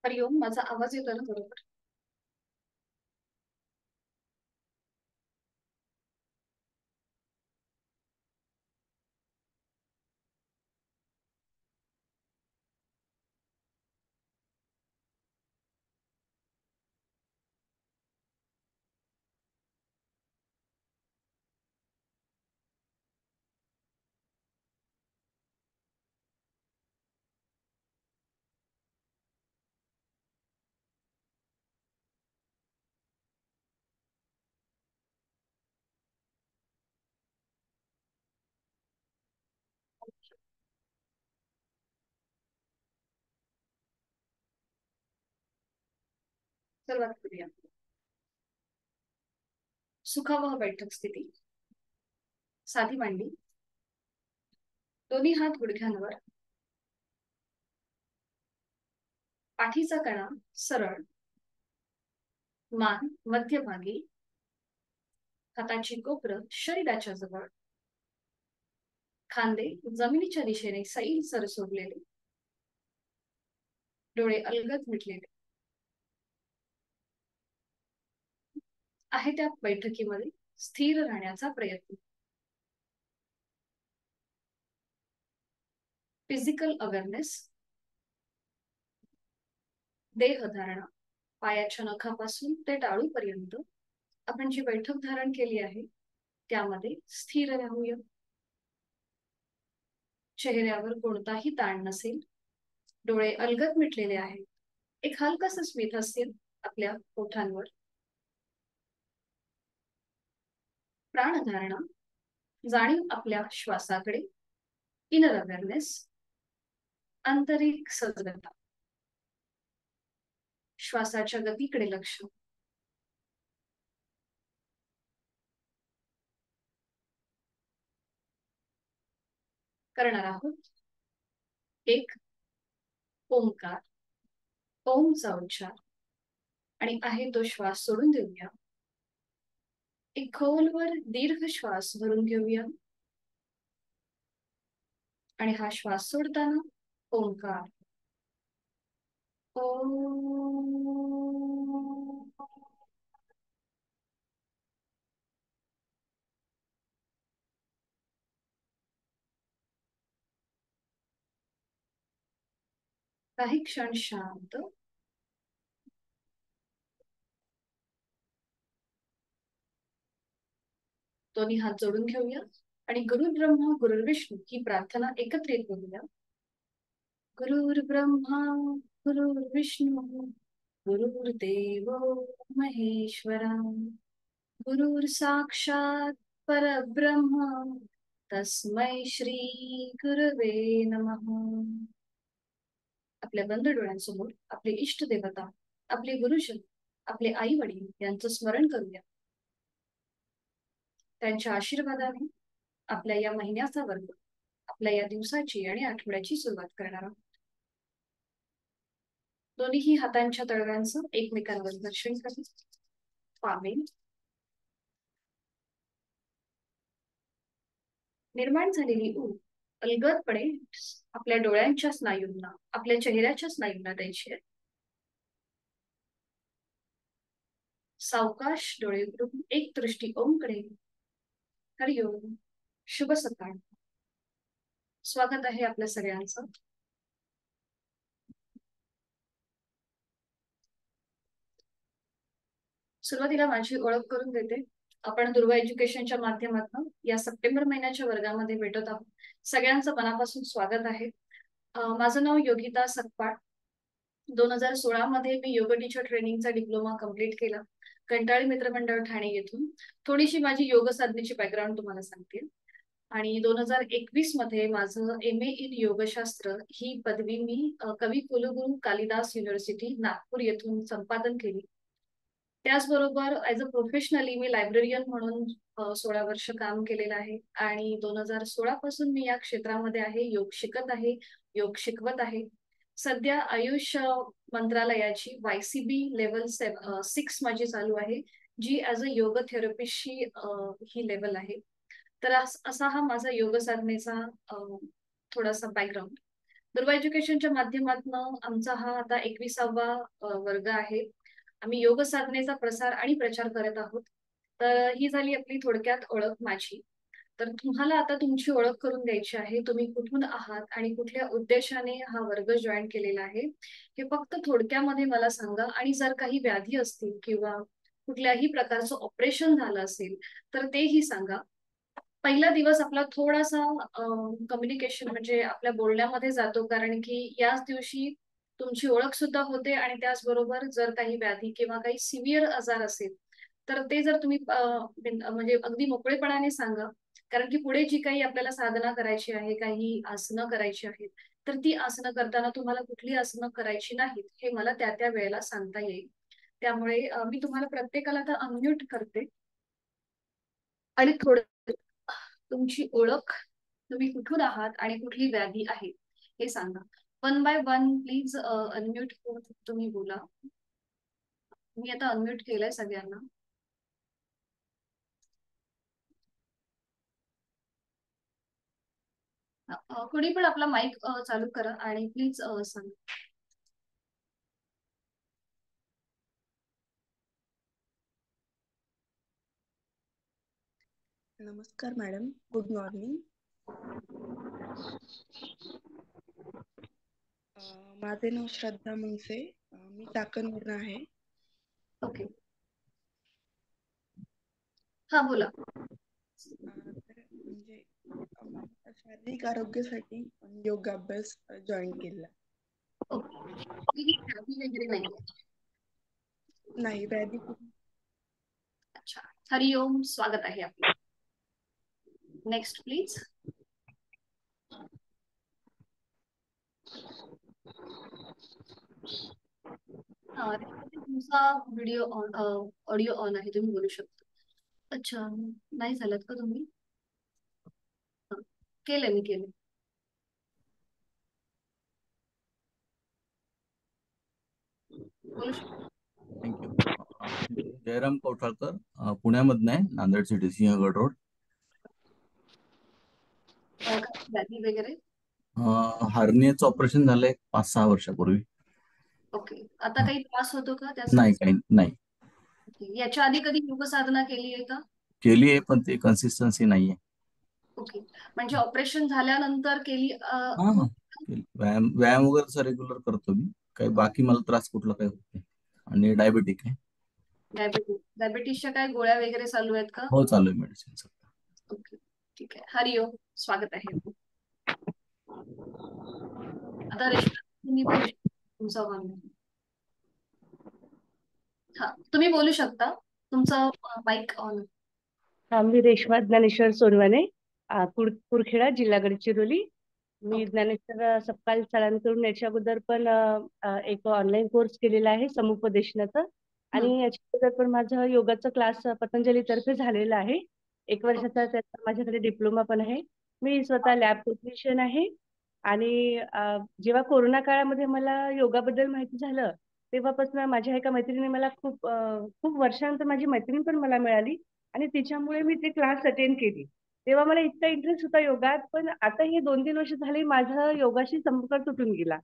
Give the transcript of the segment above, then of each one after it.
हरिओम, माझा आवाज येतो ना बरोबर? सुरुवात करूया. सुखावह बैठक स्थिती. साधी मांडी, दोन्ही हात गुडघ्यांवर, पाठीचा कणा सरळ, मान मध्यभागी, हाताची कोपरं शरीराच्या जवळ, खांदे जमिनीच्या दिशेने सैल सर सोडलेले, डोळे अलगद मिटलेले. आहे त्या बैठकीमध्ये स्थिर राहण्याचा प्रयत्न. फिजिकल अवेअरनेस, देहधारणा, पायाच्या नखापासून ते टाळूपर्यंत आपण जी बैठक धारण केली आहे त्यामध्ये स्थिर राहूया. चेहऱ्यावर कोणताही ताण नसेल, डोळे अलगद मिटलेले आहेत. एक हलकस स्मित हास्य आपल्या ओठांवर. प्राणधारणा, जाणीव आपल्या श्वासाकडे. इनर अवेअरनेस, आंतरिक सजगता, श्वासाच्या गतीकडे लक्ष. करणार आहोत एक ओंकार. ओमचा उच्चार आणि आहे तो श्वास सोडून देऊया. एक खोलवर दीर्घ श्वास भरून घेऊया आणि हा श्वास सोडताना ओंकार. ओ. काही क्षण शांत. दोन्ही हात जोडून घेऊया आणि गुरु ब्रह्मा गुरु विष्णू ही प्रार्थना एकत्रित बोलूया. गुरुर् ब्रह्मा गुरुर्विष्णू गुरुर्देव महेश्वरा, गुरुर् साक्षात परब्रह्म तस्मै श्री गुरवे नमः. आपल्या बंद डोळ्यांसमोर आपले इष्ट देवता, आपले गुरुजन, आपले आई वडील यांचं स्मरण करूया. त्यांच्या आशीर्वादाने आपल्या या महिन्याचा वर्ग, आपल्या या दिवसाची आणि आठवड्याची सुरुवात करणार आहोत. दोन्ही हातांच्या तळव्यांचं एकमेकांवर घर्षण करा. पावे. निर्माण झालेली ऊब अलगदपणे आपल्या डोळ्यांच्या स्नायूंना, आपल्या चेहऱ्याच्या स्नायूंना द्यायची आहे. सावकाश डोळे उघडून एक दृष्टी ओमकडे. हरिओम. शुभ सकाळ. स्वागत आहे आपल्या सगळ्यांचं. सुरुवातीला माझी ओळख करून देते. आपण दुर्वा एज्युकेशनच्या माध्यमातून या सप्टेंबर महिन्याच्या वर्गामध्ये भेटत आहोत. सगळ्यांचं मनापासून स्वागत आहे. माझं नाव योगिता सकपाळ. 2016 मध्ये मी योग टीचर ट्रेनिंगचा डिप्लोमा कंप्लीट केला कंटाळी मित्रमंडळ ठाणे येथून. थोडीशी माझी योग साधनेची बॅकग्राऊंड तुम्हाला सांगते. आणि 2021 मध्ये माझं MA इन योगशास्त्र ही पदवी मी कवी कुलगुरू कालिदास युनिव्हर्सिटी नागपूर येथून संपादन केली. त्याचबरोबर as a professionally me librarian म्हणून 16 वर्ष काम केलेलं आहे आणि 2016 पासून मी या क्षेत्रामध्ये आहे. योग शिकत आहे, योग शिकवत आहे. सध्या आयुष मंत्रालयाची YCB लेवल 6 माझी चालू आहे, जी ऍज अ योग थेरपिस्टची ही लेवल आहे. तर असा हा माझा योग साधनेचा थोडासा बॅकग्राऊंड. दुर्वा एज्युकेशनच्या माध्यमातून आमचा हा आता 21वा वर्ग आहे. आम्ही योग साधनेचा प्रसार आणि प्रचार करत आहोत. तर ही झाली आपली थोडक्यात ओळख माझी. तर तुम्हाला आता तुमची ओळख करून द्यायची आहे. तुम्ही कुठून आहात आणि कुठल्या उद्देशाने हा वर्ग जॉइन केलेला आहे, हे फक्त थोडक्यामध्ये मला सांगा. आणि जर काही व्याधी असतील किंवा कुठल्याही प्रकारचं ऑपरेशन झालं असेल, तर तेही सांगा. पहिला दिवस आपला थोडासा कम्युनिकेशन म्हणजे आपल्या बोलण्यामध्ये जातो, कारण की याच दिवशी तुमची ओळख सुद्धा होते आणि त्याचबरोबर जर काही व्याधी किंवा काही सिव्हिअर आजार असेल, तर ते जर तुम्ही म्हणजे अगदी मोकळेपणाने सांगा. कारण की पुढे जी काही आपल्याला साधना करायची आहे, काही आसनं करायची आहेत, तर ती आसनं करताना तुम्हाला कुठली आसनं करायची नाहीत, हे मला त्या त्या वेळेला सांगता येईल. त्यामुळे मी तुम्हाला प्रत्येकाला आता अनम्यूट करते आणि थोडं तुमची ओळख, तुम्ही कुठून आहात आणि कुठली व्याधी आहे हे सांगा. One by one please unmute होऊन तुम्ही बोला. मी आता अनम्यूट केलंय सगळ्यांना. कोणी पण आपला माईक चालू करा आणि प्लीज सांगा. नमस्कार मॅडम, गुड मॉर्निंग. माझे नाव श्रद्धा मुंगसे. मी चाकणवरून आहे. ओके, हा बोला. तर म्हणजे शारीरिक आरोग्यासाठी योगा अभ्यास जॉईन केला. ओके, वगैरे नाही. नाही, व्याधी अच्छा, हरिओम, स्वागत आहे आपलं. Next please. तुमचा व्हिडिओ ऑन, ऑडिओ ऑन आहे, तुम्ही बोलू शकता. अच्छा, नाही झालं का तुम्ही? हा, केलंय, मी केलंय. बोलू शकता. थँक्यू. जयराम कौठाळकर, पुण्यामधनं आहे, नांदेड सिटी, सिंहगड रोड. व्याधी वगैरे? हार्नियाचं ऑपरेशन झालंय 5-6 वर्षापूर्वी. ओके, आता काही त्रास होतो का त्याचा? नाही, काही नाही. ओके, याच्या आधी कधी योग साधना केली आहे का? केली आहे, पण ते कन्सिस्टन्सी नाहीये. ओके, म्हणजे ऑपरेशन झाल्यानंतर केली हा हा, व्यायाम व्यायाम वगैरे रेग्युलर करतो मी. काही बाकी मला त्रास कुठला काही होत नाही. आणि डायबेटिक आहे. डायबिटीसच्या काय गोळ्या वगैरे चालू आहेत का? हो, चालू आहे मेडिसिन सध्या. ओके, ठीक आहे. हरिओम, स्वागत आहे. आता रेश्मा, तुम्ही बोलू शकता. तुमचा वन. हा, तुम्ही बोलू शकता. तुमचा माईक ऑन. मी रेश्मा ज्ञानेश्वर सोनवाने, कुरखेडा, जिल्हा गडचिरोली. मी ओके. ज्ञानेश्वर सपकाळ स्थळांतरून याच्या अगोदर पण एक ऑनलाईन कोर्स केलेला आहे समुपदेशनाचा. आणि याच्या अगोदर पण माझं योगाचा क्लास पतंजली तर्फे झालेला आहे. 1 वर्षाचा त्याचा माझ्याकडे डिप्लोमा पण आहे. मी स्वतः लॅब टेक्निशियन आहे. आणि जेव्हा कोरोना काळामध्ये मला योगाबद्दल माहिती झालं, तेव्हापासून माझ्या एका मैत्रिणीने मला खूप वर्षानंतर माझी मैत्रीण पण मला मिळाली आणि तिच्यामुळे मी ते क्लास अटेंड केली. तेव्हा मला इतका इंटरेस्ट होता योगात, पण आता हे 2-3 वर्ष झाली माझा योगाशी संपर्क तुटून गेला.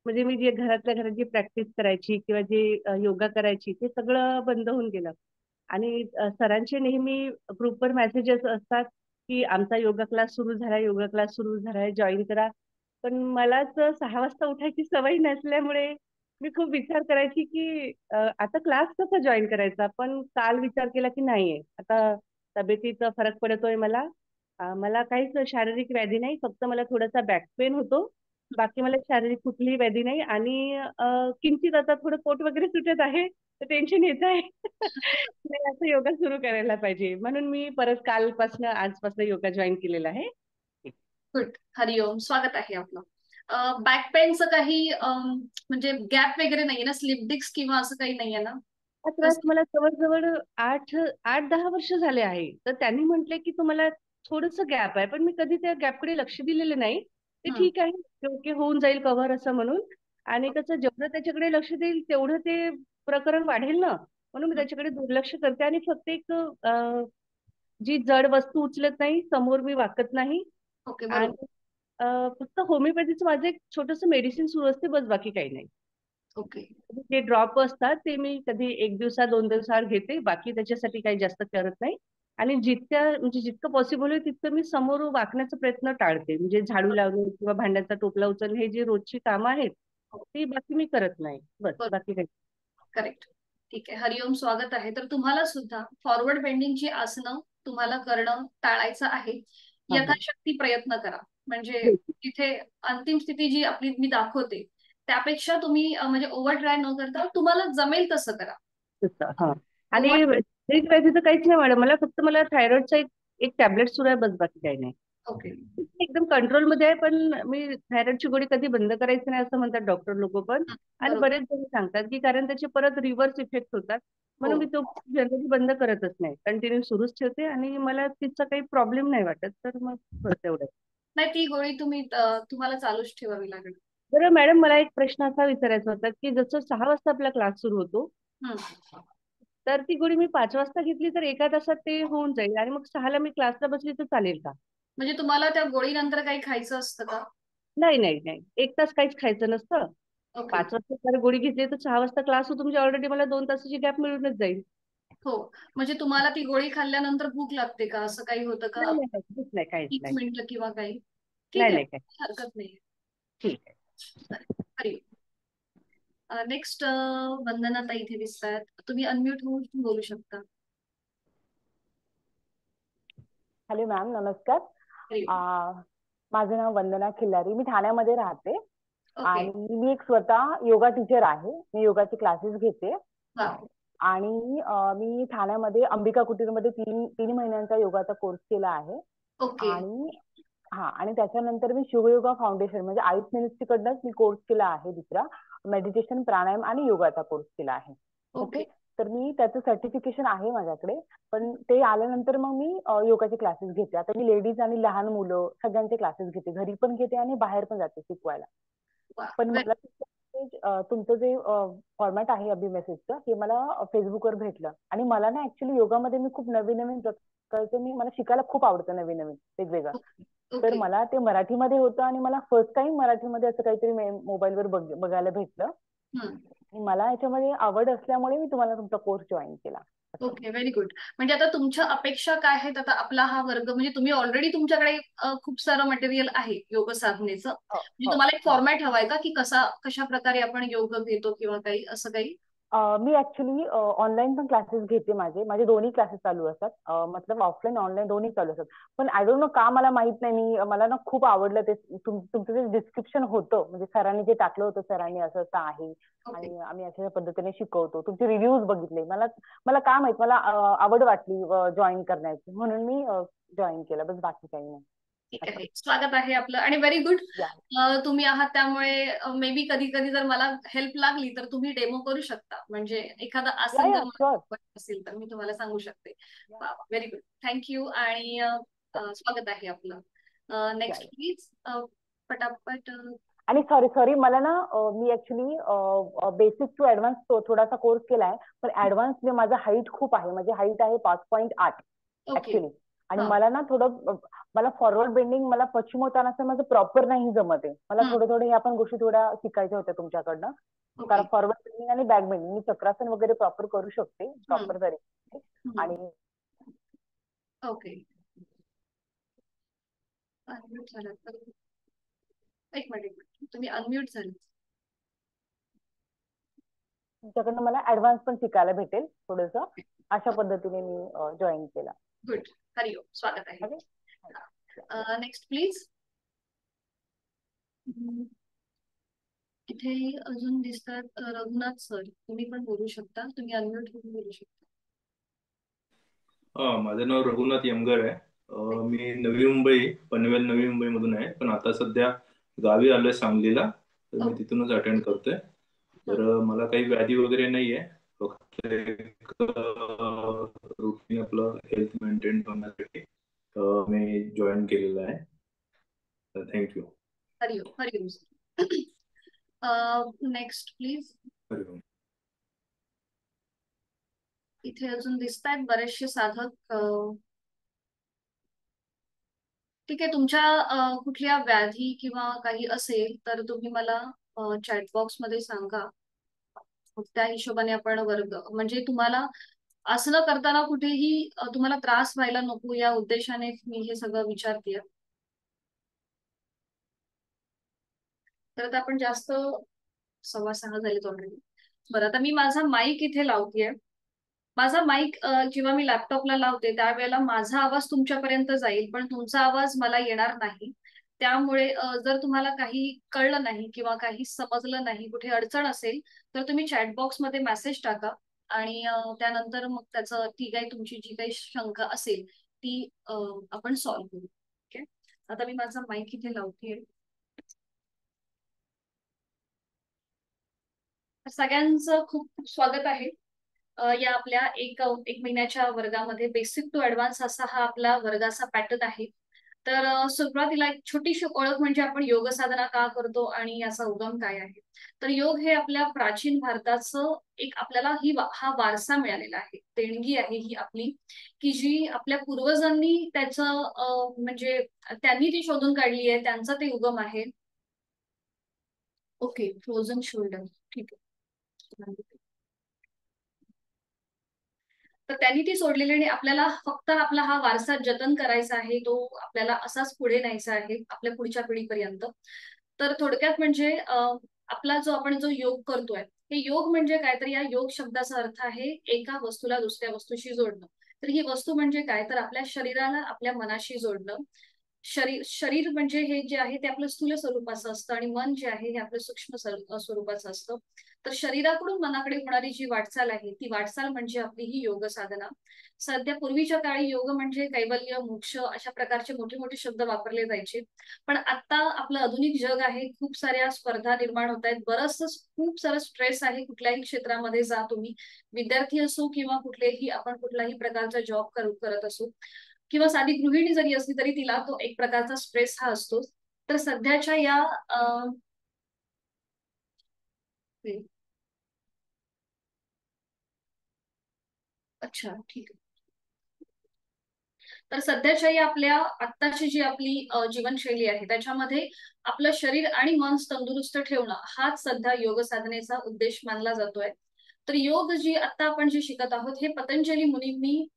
म्हणजे मी जे घरातल्या घरात जी प्रॅक्टिस करायची किंवा जे योगा करायची ते सगळं बंद होऊन गेलं. आणि सरांचे नेहमी ग्रुपवर मेसेजेस असतात की आमचा योगा क्लास सुरू झालाय, योगा क्लास सुरू झालाय, जॉईन करा. पण मलाच 6 वाजता उठायची सवय नसल्यामुळे मी खूप विचार करायची की आता क्लास कसा जॉईन करायचा. पण काल विचार केला की नाहीये, आता तब्येतीचा फरक पडतोय मला. मला काहीच शारीरिक व्याधी नाही, फक्त मला थोडासा बॅक पेन होतो. बाकी मला शारीरिक कुठलीही व्याधी नाही. आणि किंचित आता थोडं पोट वगैरे सुटत आहे, तर टेन्शन येत आहे. नाही, असं योगा सुरू करायला पाहिजे, म्हणून मी परत कालपासून आजपासून योगा जॉईन केलेला आहे. गुड, हरिओम, स्वागत आहे आपलं. बॅक पेनचं काही म्हणजे गॅप वगैरे नाहीये ना, स्लिप डिस्क किंवा असं काही नाहीये ना? हा त्रास मला जवळजवळ 8-10 वर्ष झाले आहे. तर त्यांनी म्हटले की तुम्हाला थोडस गॅप आहे, पण मी कधी त्या गॅपकडे लक्ष दिलेलं नाही. ते हम्म. ठीक आहे, ओके होऊन जाईल कव्हर असं म्हणून. आणि कसं जेवढं त्याच्याकडे लक्ष देईल तेवढं ते प्रकरण वाढेल ना, म्हणून मी त्याच्याकडे दुर्लक्ष करते. आणि फक्त एक जी जड वस्तू उचलत नाही, समोर मी वाकत नाही. ओके, आणि बरोबर. फक्त होमिओपॅथीचं माझं एक छोटंसं मेडिसिन सुरू असते, बस बाकी काही नाही. ओके. जे ड्रॉप असतात ते मी कधी 1 दिवसा 2 दिवसाआड घेते, बाकी त्याच्यासाठी काही जास्त करत नाही. आणि म्हणजे जितकं पॉसिबल आहे तितकं मी समोर वाकण्याचा प्रयत्न टाळते. म्हणजे झाडू लावणे किंवा भांड्याचा टोपला उचलणे, हे जी रोजची कामं आहेत ती बाकी मी करत नाही, बस बाकी काही. करेक्ट. ठीक आहे. हरिओम, स्वागत आहे. तर तुम्हाला सुद्धा फॉरवर्ड बेंडिंगची आसनं तुम्हाला करणं टाळायचं आहे. यथाशक्ती प्रयत्न करा. म्हणजे तिथे अंतिम स्थिती जी आपली मी दाखवते त्यापेक्षा तुम्ही म्हणजे ओव्हर ट्राय न करता तुम्हाला जमेल तसं करा. हा. आणि व्याधीचं काहीच नाही मॅडम, मला थायरॉइडचा एक टॅबलेट सुरू आहे, बस बाकी काही नाही. ओके. एकदम कंट्रोल मध्ये आहे, पण मी थायरॉइडची गोळी कधी बंद करायची नाही असं म्हणतात डॉक्टर लोक पण. आणि बरोबर. बरेच जण सांगतात की कारण त्याचे परत रिव्हर्स इफेक्ट होतात, म्हणून मी तो जनरली बंद करतच नाही, कंटिन्यू सुरूच ठेवते. आणि मला तिचा काही प्रॉब्लेम नाही वाटत, तर मग बस एवढं. नाही, ती गोळी तुम्हाला चालूच ठेवावी लागेल. बरं मॅडम, मला एक प्रश्न असा विचारायचा होता की जसं 6 वाजता आपला क्लास सुरू होतो, तर ती गोळी मी 5 वाजता घेतली तर 1 तासात ते होऊन जाईल, आणि मग 6ला मी क्लासला बसली तर चालेल का? म्हणजे तुम्हाला त्या गोळीनंतर काही खायचं असतं का? नाही नाही नाही, 1 तास काहीच खायचं नसतं. ओके. 5 वाजता जर गोळी घेतली तर 6 वाजता क्लास होतो, म्हणजे ऑलरेडी मला 2 तासाची गॅप मिळूनच जाईल. हो, म्हणजे तुम्हाला ती गोळी खाल्ल्यानंतर भूक लागते का, असं काही होतं का? नाही नाही काहीच नाही, काहीच 30 नाही. मिनिटं किंवा काही? ठीक नाही आहे, नाही काही. हरकत नाही. ठीक आहे. हरी. नेक्स्ट वंदना ताई इथे दिसतात. तुम्ही अनम्यूट होऊन बोलू शकता. हॅलो मॅम, नमस्कार. हरी. माझं नाव वंदना खिल्लारी, मी ठाण्यामध्ये राहते. ओके. आणि मी एक स्वतः योगा टीचर आहे. मी योगाचे क्लासेस घेते. वाव. आणि मी ठाण्यामध्ये अंबिका कुटीरमध्ये 3 महिन्यांचा योगाचा कोर्स केला आहे. ओके. आणि त्याच्यानंतर मी शिवयोगा फाउंडेशन म्हणजे आयुष मिनिस्ट्रीकडनंच मी कोर्स केला आहे, दुसरा मेडिटेशन, प्राणायाम आणि योगाचा कोर्स केला आहे. ओके. तर मी त्याचं सर्टिफिकेशन आहे माझ्याकडे. पण ते आल्यानंतर मग मी योगाचे क्लासेस घेते. आता मी लेडीज आणि लहान मुलं सगळ्यांचे क्लासेस घेते, घरी पण घेते आणि बाहेर पण जाते शिकवायला. पण मला तुमचं जे फॉर्मॅट आहे अभि मेसेजचं, हे मला फेसबुकवर भेटलं. आणि मला ना ऍक्च्युली योगामध्ये मी खूप नवीन नवीन प्रकारचं मला शिकायला खूप आवडतं, नवीन नवीन वेगवेगळं. तर मला ते मराठीमध्ये होतं आणि मला फर्स्ट टाइम मराठीमध्ये असं काहीतरी मोबाईलवर बघायला भेटलं. मला याच्यामध्ये आवड असल्यामुळे मी तुम्हाला तुमचा कोर्स जॉईन केला. Okay, very good. म्हणजे आता तुमच्या अपेक्षा काय आहेत? आता आपला हा वर्ग म्हणजे तुम्ही ऑलरेडी तुमच्याकडे खूप सारं मटेरियल आहे योग साधनेचं. म्हणजे तुम्हाला एक फॉर्मॅट हवाय का, की कशा प्रकारे आपण योग घेतो किंवा काही असं काही? मी ऍक्च्युली ऑनलाईन पण क्लासेस घेते. माझे दोन्ही क्लासेस चालू असतात, मतलब ऑफलाईन ऑनलाईन दोन्ही चालू असतात. पण आय डोंट नो का मला माहित नाही, मला ना खूप आवडलं ते तुमचं जे डिस्क्रिप्शन होतं, म्हणजे सरांनी जे टाकलं होतं, सरांनी असं असं आहे आणि आम्ही अशा पद्धतीने शिकवतो. तुमचे रिव्ह्यूज बघितले, मला काय माहित, मला आवड वाटली जॉईन करण्याची, म्हणून मी जॉईन केलं, बस बाकी काही नाही. ठीक आहे, स्वागत आहे आपलं. आणि व्हेरी गुड तुम्ही आहात, त्यामुळे मे बी कधी कधी जर मला हेल्प लागली तर तुम्ही डेमो करू शकता. म्हणजे एखादा आसन जर असेल तर मी तुम्हाला सांगू शकते. Very good, thank you. आणि स्वागत आहे आपलं. नेक्स्ट प्लीज, पटापट. आणि सॉरी मला ना, मी ऍक्च्युली बेसिक टू ऍडव्हान्स थोडासा कोर्स केलाय, पण ऍडव्हान्स मध्ये माझा हाईट खूप आहे. माझी हाईट आहे 5.8 ऍक्च्युली. आणि मला ना मला फॉरवर्ड बेंडिंग, मला पश्चिमोत्तानासन माझं प्रॉपर नाही जमत आहे. मला थोडे ह्या पण गोष्टी थोड्या शिकायच्या होत्या तुमच्याकडनं. कारण फॉरवर्ड बेंडिंग आणि बॅक बेंडिंग मी चक्रासन वगैरे प्रॉपर करू शकते, प्रॉपर तरी. आणि ओके, एक मिनिट, तुम्ही अनम्यूट झाले. तुमच्याकडनं मला ऍडव्हान्स पण शिकायला भेटेल थोडंसं, अशा पद्धतीने मी जॉईन केला. गुड, हरिओम, स्वागत आहे. Next please. इथे अजून दिसतात रघुनाथ सर, तुम्ही पण बोलू शकता, तुम्ही अनम्यूट होऊन बोलू शकता. माझं नाव रघुनाथ यमगर आहे. मी नवी मुंबई, पनवेल नवी मुंबई मधून आहे, पण आता सध्या गावी आलोय सांगलीला, तर मी तिथूनच अटेंड करतोय. तर मला काही व्याधी वगैरे नाहीये, फक्त रुटीन आपलं हेल्थ मेंटेन करण्यासाठी मी जॉईन केलेलं आहे. तर thank you. Hari Om, Hari Om. Next please. Hari Om. इथे अजून दिसत आहेत बरेचसे साधक. ठीक आहे. तुमच्या कुठल्या व्याधी किंवा काही असेल तर तुम्ही मला चॅट बॉक्स मध्ये सांगा. मग त्या हिशोबाने आपण वर्ग म्हणजे तुम्हाला असं न करताना कुठेही तुम्हाला त्रास व्हायला नको या उद्देशाने मी हे सगळं विचारतेय. तर आता आपण जास्त 6:15 झालेत ऑलरेडी. बरं, आता मी माझा माईक इथे लावतेय. माझा माईक जेव्हा मी लॅपटॉपला लावते त्यावेळेला माझा आवाज तुमच्यापर्यंत जाईल, पण तुमचा आवाज मला येणार नाही. त्यामुळे जर तुम्हाला काही कळलं नाही किंवा काही समजलं नाही, कुठे अडचण असेल, तर तुम्ही चॅट बॉक्समध्ये मेसेज टाका आणि त्यानंतर मग त्याचं ती काही तुमची जी काही शंका असेल ती आपण सॉल्व्ह करू. ओके. आता मी माझा माईक इथे लावतेय. सगळ्यांचं खूप खूप स्वागत आहे या आपल्या एक महिन्याच्या वर्गामध्ये. बेसिक टू ऍडव्हान्स असा हा आपला वर्गाचा पॅटर्न आहे. तर सुरुवातीला एक छोटीशी ओळख म्हणजे आपण योग साधना का करतो आणि याचा उगम काय आहे. तर योग हे आपल्या प्राचीन भारताचं एक आपल्याला हा वारसा मिळालेला आहे, देणगी आहे ही आपली, की जी आपल्या पूर्वजांनी त्याचं म्हणजे त्यांनी ती शोधून काढली आहे, त्यांचा ते उगम आहे. ओके, फ्रोझन शोल्डर, ठीक आहे. तर त्यांनी ती सोडलेली आणि आपल्याला फक्त आपला हा वारसा जतन करायचा आहे, तो आपल्याला असाच पुढे न्यायचा आहे आपल्या पुढच्या पिढीपर्यंत. तर थोडक्यात म्हणजे आपला जो योग करतोय, हे योग म्हणजे काय, तर या योग शब्दाचा अर्थ आहे एका वस्तूला दुसऱ्या वस्तूशी जोडणं. तर ही वस्तू म्हणजे काय, तर आपल्या शरीराला आपल्या मनाशी जोडणं. शरीर म्हणजे हे जे आहे ते आपलं स्थूल स्वरूपाचं असतं आणि मन जे आहे हे आपलं सूक्ष्म स्वरूपाचं असतं. तर शरीराकडून मनाकडे होणारी जी वाटचाल आहे ती वाटचाल म्हणजे आपली ही योग साधना. सध्या पूर्वीच्या काळी योग म्हणजे कैवल्य, मोक्ष अशा प्रकारचे मोठे मोठे शब्द वापरले जायचे. पण आता आपलं आधुनिक जग आहे, खूप साऱ्या स्पर्धा निर्माण होत आहेत, खूप सारं स्ट्रेस आहे. कुठल्याही क्षेत्रामध्ये जा तुम्ही, विद्यार्थी असो किंवा कुठलाही प्रकारचा जॉब करत असो किंवा साधी गृहिणी जरी असली तरी तिला तो एक प्रकारचा स्ट्रेस हा असतोच. तर सध्याच्या या अच्छा, ठीक आहे. तर सध्याच्या या आपल्या आत्ताची जी आपली जीवनशैली आहे त्याच्यामध्ये आपलं शरीर आणि मन तंदुरुस्त ठेवणं हाच सध्या योग साधनेचा उद्देश मानला जातोय. तर योग आता आपण जे शिकत आहोत हे पतंजली मुनींनी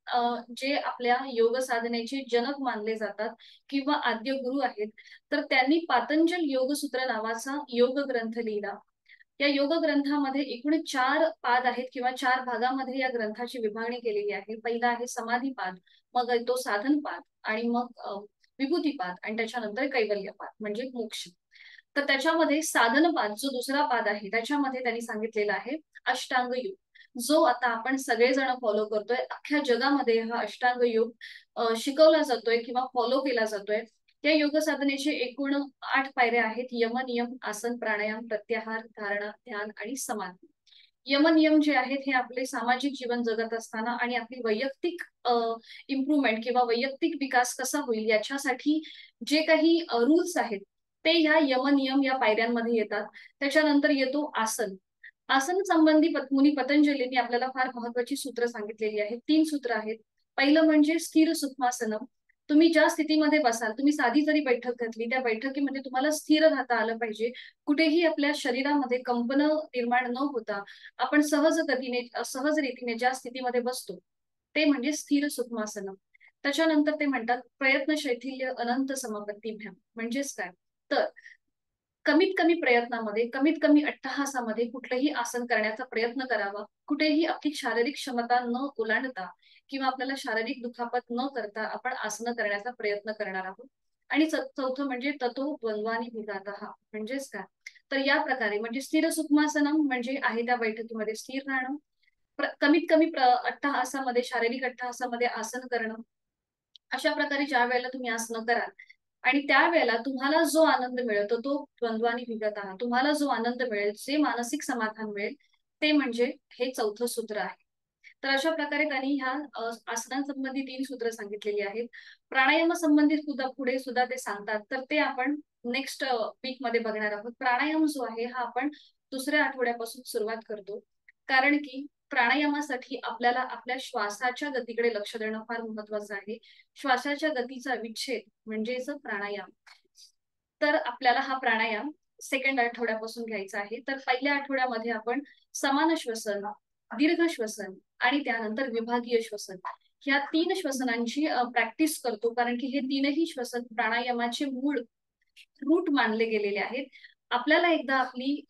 जे आपल्या योग साधनेचे जनक मानले जातात किंवा आद्य गुरु आहेत, तर त्यांनी पातंजल योगसूत्र नावाचा योग ग्रंथ लिहिला. या योग ग्रंथामध्ये एकूण 4 पाद आहेत किंवा 4 भागामध्ये या ग्रंथाची विभागणी केलेली आहे. पहिला आहे समाधी पाद, मग तो साधन पाद आणि मग विभूती पाद आणि त्याच्यानंतर कैवल्य पाद म्हणजे मोक्ष. तर त्याच्यामध्ये साधन पाद जो दुसरा पाद आहे त्याच्यामध्ये त्यांनी सांगितलेला आहे अष्टांग योग, जो आता आपण सगळेजण फॉलो करतोय. अख्ख्या जगामध्ये हा अष्टांग योग शिकवला जातोय किंवा फॉलो केला जातोय. त्या योग साधनेचे एकूण 8 पायऱ्या आहेत: यम, नियम, आसन, प्राणायाम, प्रत्याहार, धारणा, ध्यान आणि समाधी. यम नियम जे आहेत हे आपले सामाजिक जीवन जगत असताना आणि आपली वैयक्तिक इम्प्रुव्हमेंट किंवा वैयक्तिक विकास कसा होईल याच्यासाठी जे काही रूल्स आहेत ते ह्या यम नियम या पायऱ्यांमध्ये येतात. त्याच्यानंतर येतो आसन. आसन संबंधी मुनी पतंजलींनी आपल्याला फार महत्वाची सूत्र सांगितलेली आहेत. 3 सूत्र आहेत. पहिलं म्हणजे स्थिर सुखमासनम. तुम्ही ज्या स्थितीमध्ये बसाल, तुम्ही साधी जरी बैठक घातली, त्या बैठकीमध्ये तुम्हाला स्थिर राहता आलं पाहिजे. कुठेही आपल्या शरीरामध्ये कंपन निर्माण न होता आपण सहज रीतीने ज्या स्थितीमध्ये बसतो ते म्हणजे स्थिर सुखमासनम. त्याच्यानंतर ते म्हणतात प्रयत्न शैथिल्य अनंत समपत्तीभ्याम. म्हणजेच काय, तर कमीत कमी प्रयत्नामध्ये, कमीत कमी अट्टहासामध्ये कुठलंही आसन करण्याचा प्रयत्न करावा. कुठेही आपली शारीरिक क्षमता न ओलांडता किंवा आपल्याला शारीरिक दुखापत न करता आपण आसनं करण्याचा प्रयत्न करणार आहोत. आणि चौथं म्हणजे ततो द्वंद्वानी विघातः. म्हणजेच काय, तर या प्रकारे म्हणजे स्थिर सुखमासनम म्हणजे आहे त्या बैठकीमध्ये स्थिर राहणं, कमीत कमी अट्टहासामध्ये, शारीरिक अट्टहासामध्ये आसन करणं. अशा प्रकारे ज्या वेळेला तुम्ही आसनं कराल आणि त्यावेळेला तुम्हाला जो आनंद मिळेल तो द्वंद्वानी विगत आहे, तुम्हाला जो आनंद मिळेल, जे मानसिक समाधान मिळेल, ते म्हणजे हे चौथं सूत्र आहे. तर अशा प्रकारे त्यांनी ह्या आसनांसंबंधी 3 सूत्र सांगितलेली आहेत. प्राणायाम संबंधित सुद्धा पुढे सुद्धा ते सांगतात, तर ते आपण नेक्स्ट वीक मध्ये बघणार आहोत. प्राणायाम जो आहे हा आपण दुसऱ्या आठवड्यापासून सुरुवात करतो, कारण की प्राणायामासाठी आपल्याला आपल्या श्वासाच्या गतीकडे लक्ष देणं फार महत्वाचं आहे. श्वासाच्या गतीचा विच्छेद म्हणजेच प्राणायाम. तर आपल्याला हा प्राणायाम सेकंड आठवड्यापासून घ्यायचा आहे. तर पहिल्या आठवड्यामध्ये आपण समान श्वसन, दीर्घ श्वसन आणि त्यानंतर विभागीय श्वसन ह्या 3 श्वसनांची प्रॅक्टिस करतो, कारण की हे 3ही श्वसन प्राणायामाचे मूळ रूट मानले गेलेले आहेत. आपल्याला एकदा आपली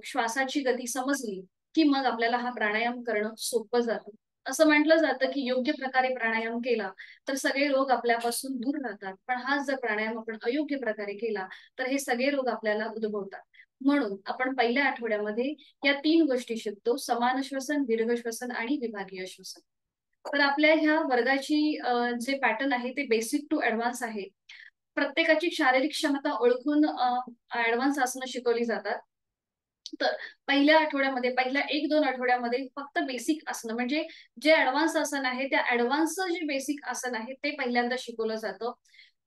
श्वासाची गती समजली की मग आपल्याला हा प्राणायाम करणं सोपं जातं. असं म्हटलं जातं की योग्य प्रकारे प्राणायाम केला तर सगळे रोग आपल्यापासून दूर राहतात, पण हाच जर प्राणायाम आपण अयोग्य प्रकारे केला तर हे सगळे रोग आपल्याला उद्भवतात. म्हणून आपण पहिल्या आठवड्यामध्ये या 3 गोष्टी शिकतो: समान श्वसन, दीर्घ श्वसन आणि विभागीय श्वसन. तर आपल्या ह्या वर्गाची जे पॅटर्न आहे ते बेसिक टू ऍडव्हान्स आहे. प्रत्येकाची शारीरिक क्षमता ओळखून ऍडव्हान्स आसनं शिकवली जातात. तर पहिल्या आठवड्यामध्ये, पहिल्या 1-2 आठवड्यामध्ये फक्त बेसिक आसनं, म्हणजे जे ऍडव्हान्स आसन आहे त्या ऍडव्हान्स जे बेसिक आसन आहे ते पहिल्यांदा शिकवलं जातं.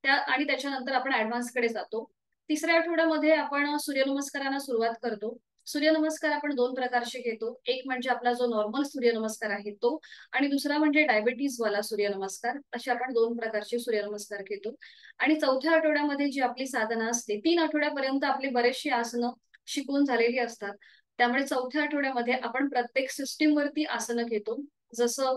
आणि त्याच्यानंतर आपण ऍडव्हान्स कडे जातो. तिसऱ्या आठवड्यामध्ये आपण सूर्यनमस्कारांना सुरुवात करतो. सूर्यनमस्कार आपण 2 प्रकारचे घेतो. एक म्हणजे आपला जो नॉर्मल सूर्यनमस्कार आहे तो, आणि दुसरा म्हणजे डायबिटीज वाला सूर्यनमस्कार. असे आपण 2 प्रकारचे सूर्यनमस्कार घेतो. आणि चौथ्या आठवड्यामध्ये जी आपली साधना असते, 3 आठवड्यापर्यंत आपले बरेचसे आसनं शिकून झालेली असतात. त्यामुळे चौथ्या आठवड्यामध्ये आपण प्रत्येक सिस्टीम वरती आसनं घेतो. जसं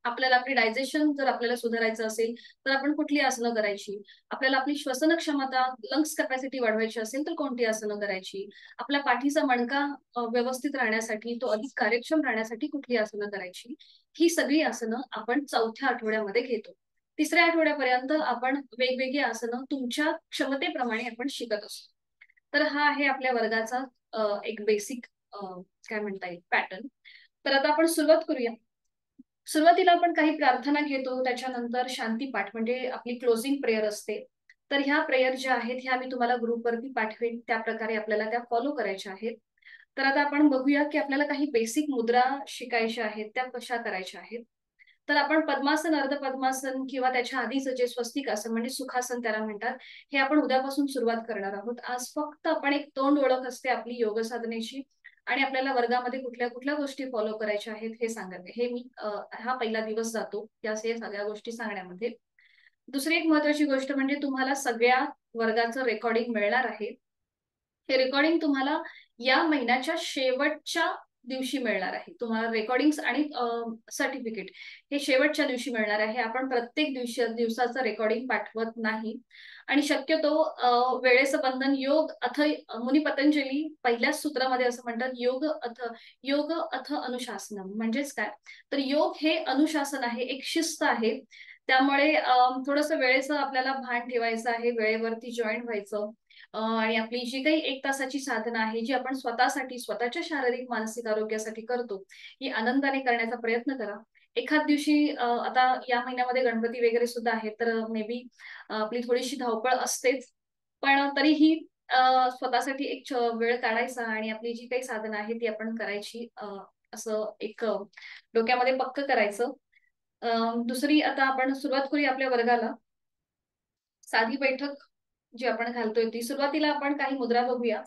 आपल्याला आपली डायजेशन जर आपल्याला सुधारायचं असेल तर आपण कुठली आसनं करायची, आपल्याला आपली श्वसन क्षमता, लंग्स कॅपॅसिटी वाढवायची असेल तर कोणती आसनं करायची, आपला पाठीचा मणका व्यवस्थित राहण्यासाठी, तो अधिक कार्यक्षम राहण्यासाठी कुठली आसनं करायची, ही सगळी आसनं आपण चौथ्या आठवड्यामध्ये घेतो. तिसऱ्या आठवड्यापर्यंत आपण वेगवेगळी आसनं तुमच्या क्षमतेप्रमाणे आपण शिकत असतो. तर हा आहे आपल्या वर्गाचा एक बेसिक काय म्हणता येईल पॅटर्न. तर आता आपण सुरुवात करूया. सुरुवातीला आपण काही प्रार्थना घेतो, त्याच्यानंतर शांतीपाठ म्हणजे आपली क्लोजिंग प्रेयर असते. तर ह्या प्रेयर ज्या आहेत ह्या मी तुम्हाला ग्रुपवरती पाठवेन, त्या प्रकारे आपल्याला त्या फॉलो करायच्या आहेत. तर आता आपण बघूया की आपल्याला काही बेसिक मुद्रा शिकायच्या आहेत, त्या कशा करायच्या आहेत. तर आपण पद्मासन, अर्ध पद्मासन किंवा त्याच्या आधीचं जे स्वस्तिक आसन म्हणजे सुखासन त्याला म्हणतात, हे आपण उद्यापासून सुरुवात करणार आहोत. आज फक्त आपण एक तोंड ओळख असते आपली योग साधनेची, आणि आपल्याला वर्गामध्ये कुठल्या कुठल्या गोष्टी फॉलो करायच्या आहेत हे सांगते. हे मी हा पहिला दिवस जातो या सगळ्या गोष्टी सांगण्यामध्ये. दुसरी एक महत्वाची गोष्ट म्हणजे तुम्हाला सगळ्या वर्गाचं रेकॉर्डिंग मिळणार आहे. हे रेकॉर्डिंग तुम्हाला या महिन्याच्या शेवटच्या दिवशी मिळणार आहे. तुम्हाला रेकॉर्डिंग्स आणि सर्टिफिकेट हे शेवटच्या दिवशी मिळणार आहे. आपण प्रत्येक दिवसाचं रेकॉर्डिंग पाठवत नाही. आणि शक्यतो वेळेचं बंधन, योग अथ मुनी पतंजली पहिल्याच सूत्रामध्ये असं म्हणतात, योग अथ अनुशासनम. म्हणजेच काय, तर योग हे अनुशासन आहे, एक शिस्त आहे. त्यामुळे थोडंसं वेळेचं आपल्याला भान ठेवायचं आहे, वेळेवरती जॉईन व्हायचं. आणि आपली जी काही 1 तासाची साधना आहे जी आपण स्वतःसाठी, स्वतःच्या शारीरिक मानसिक आरोग्यासाठी करतो, ही आनंदाने करण्याचा प्रयत्न करा. एखाद दिवशी आता या महिन्यामध्ये गणपती वगैरे सुद्धा आहेत, तर मे बी आपली थोडीशी धावपळ असतेच, पण तरीही स्वतःसाठी एक वेळ काढायचा आणि आपली जी काही साधना आहे ती आपण करायची, असं एक डोक्यामध्ये पक्क करायचं. दुसरी आता आपण सुरुवात करूया आपल्या वर्गाला. साधी बैठक जी आपण घालतोय ती, सुरुवातीला आपण काही मुद्रा बघूया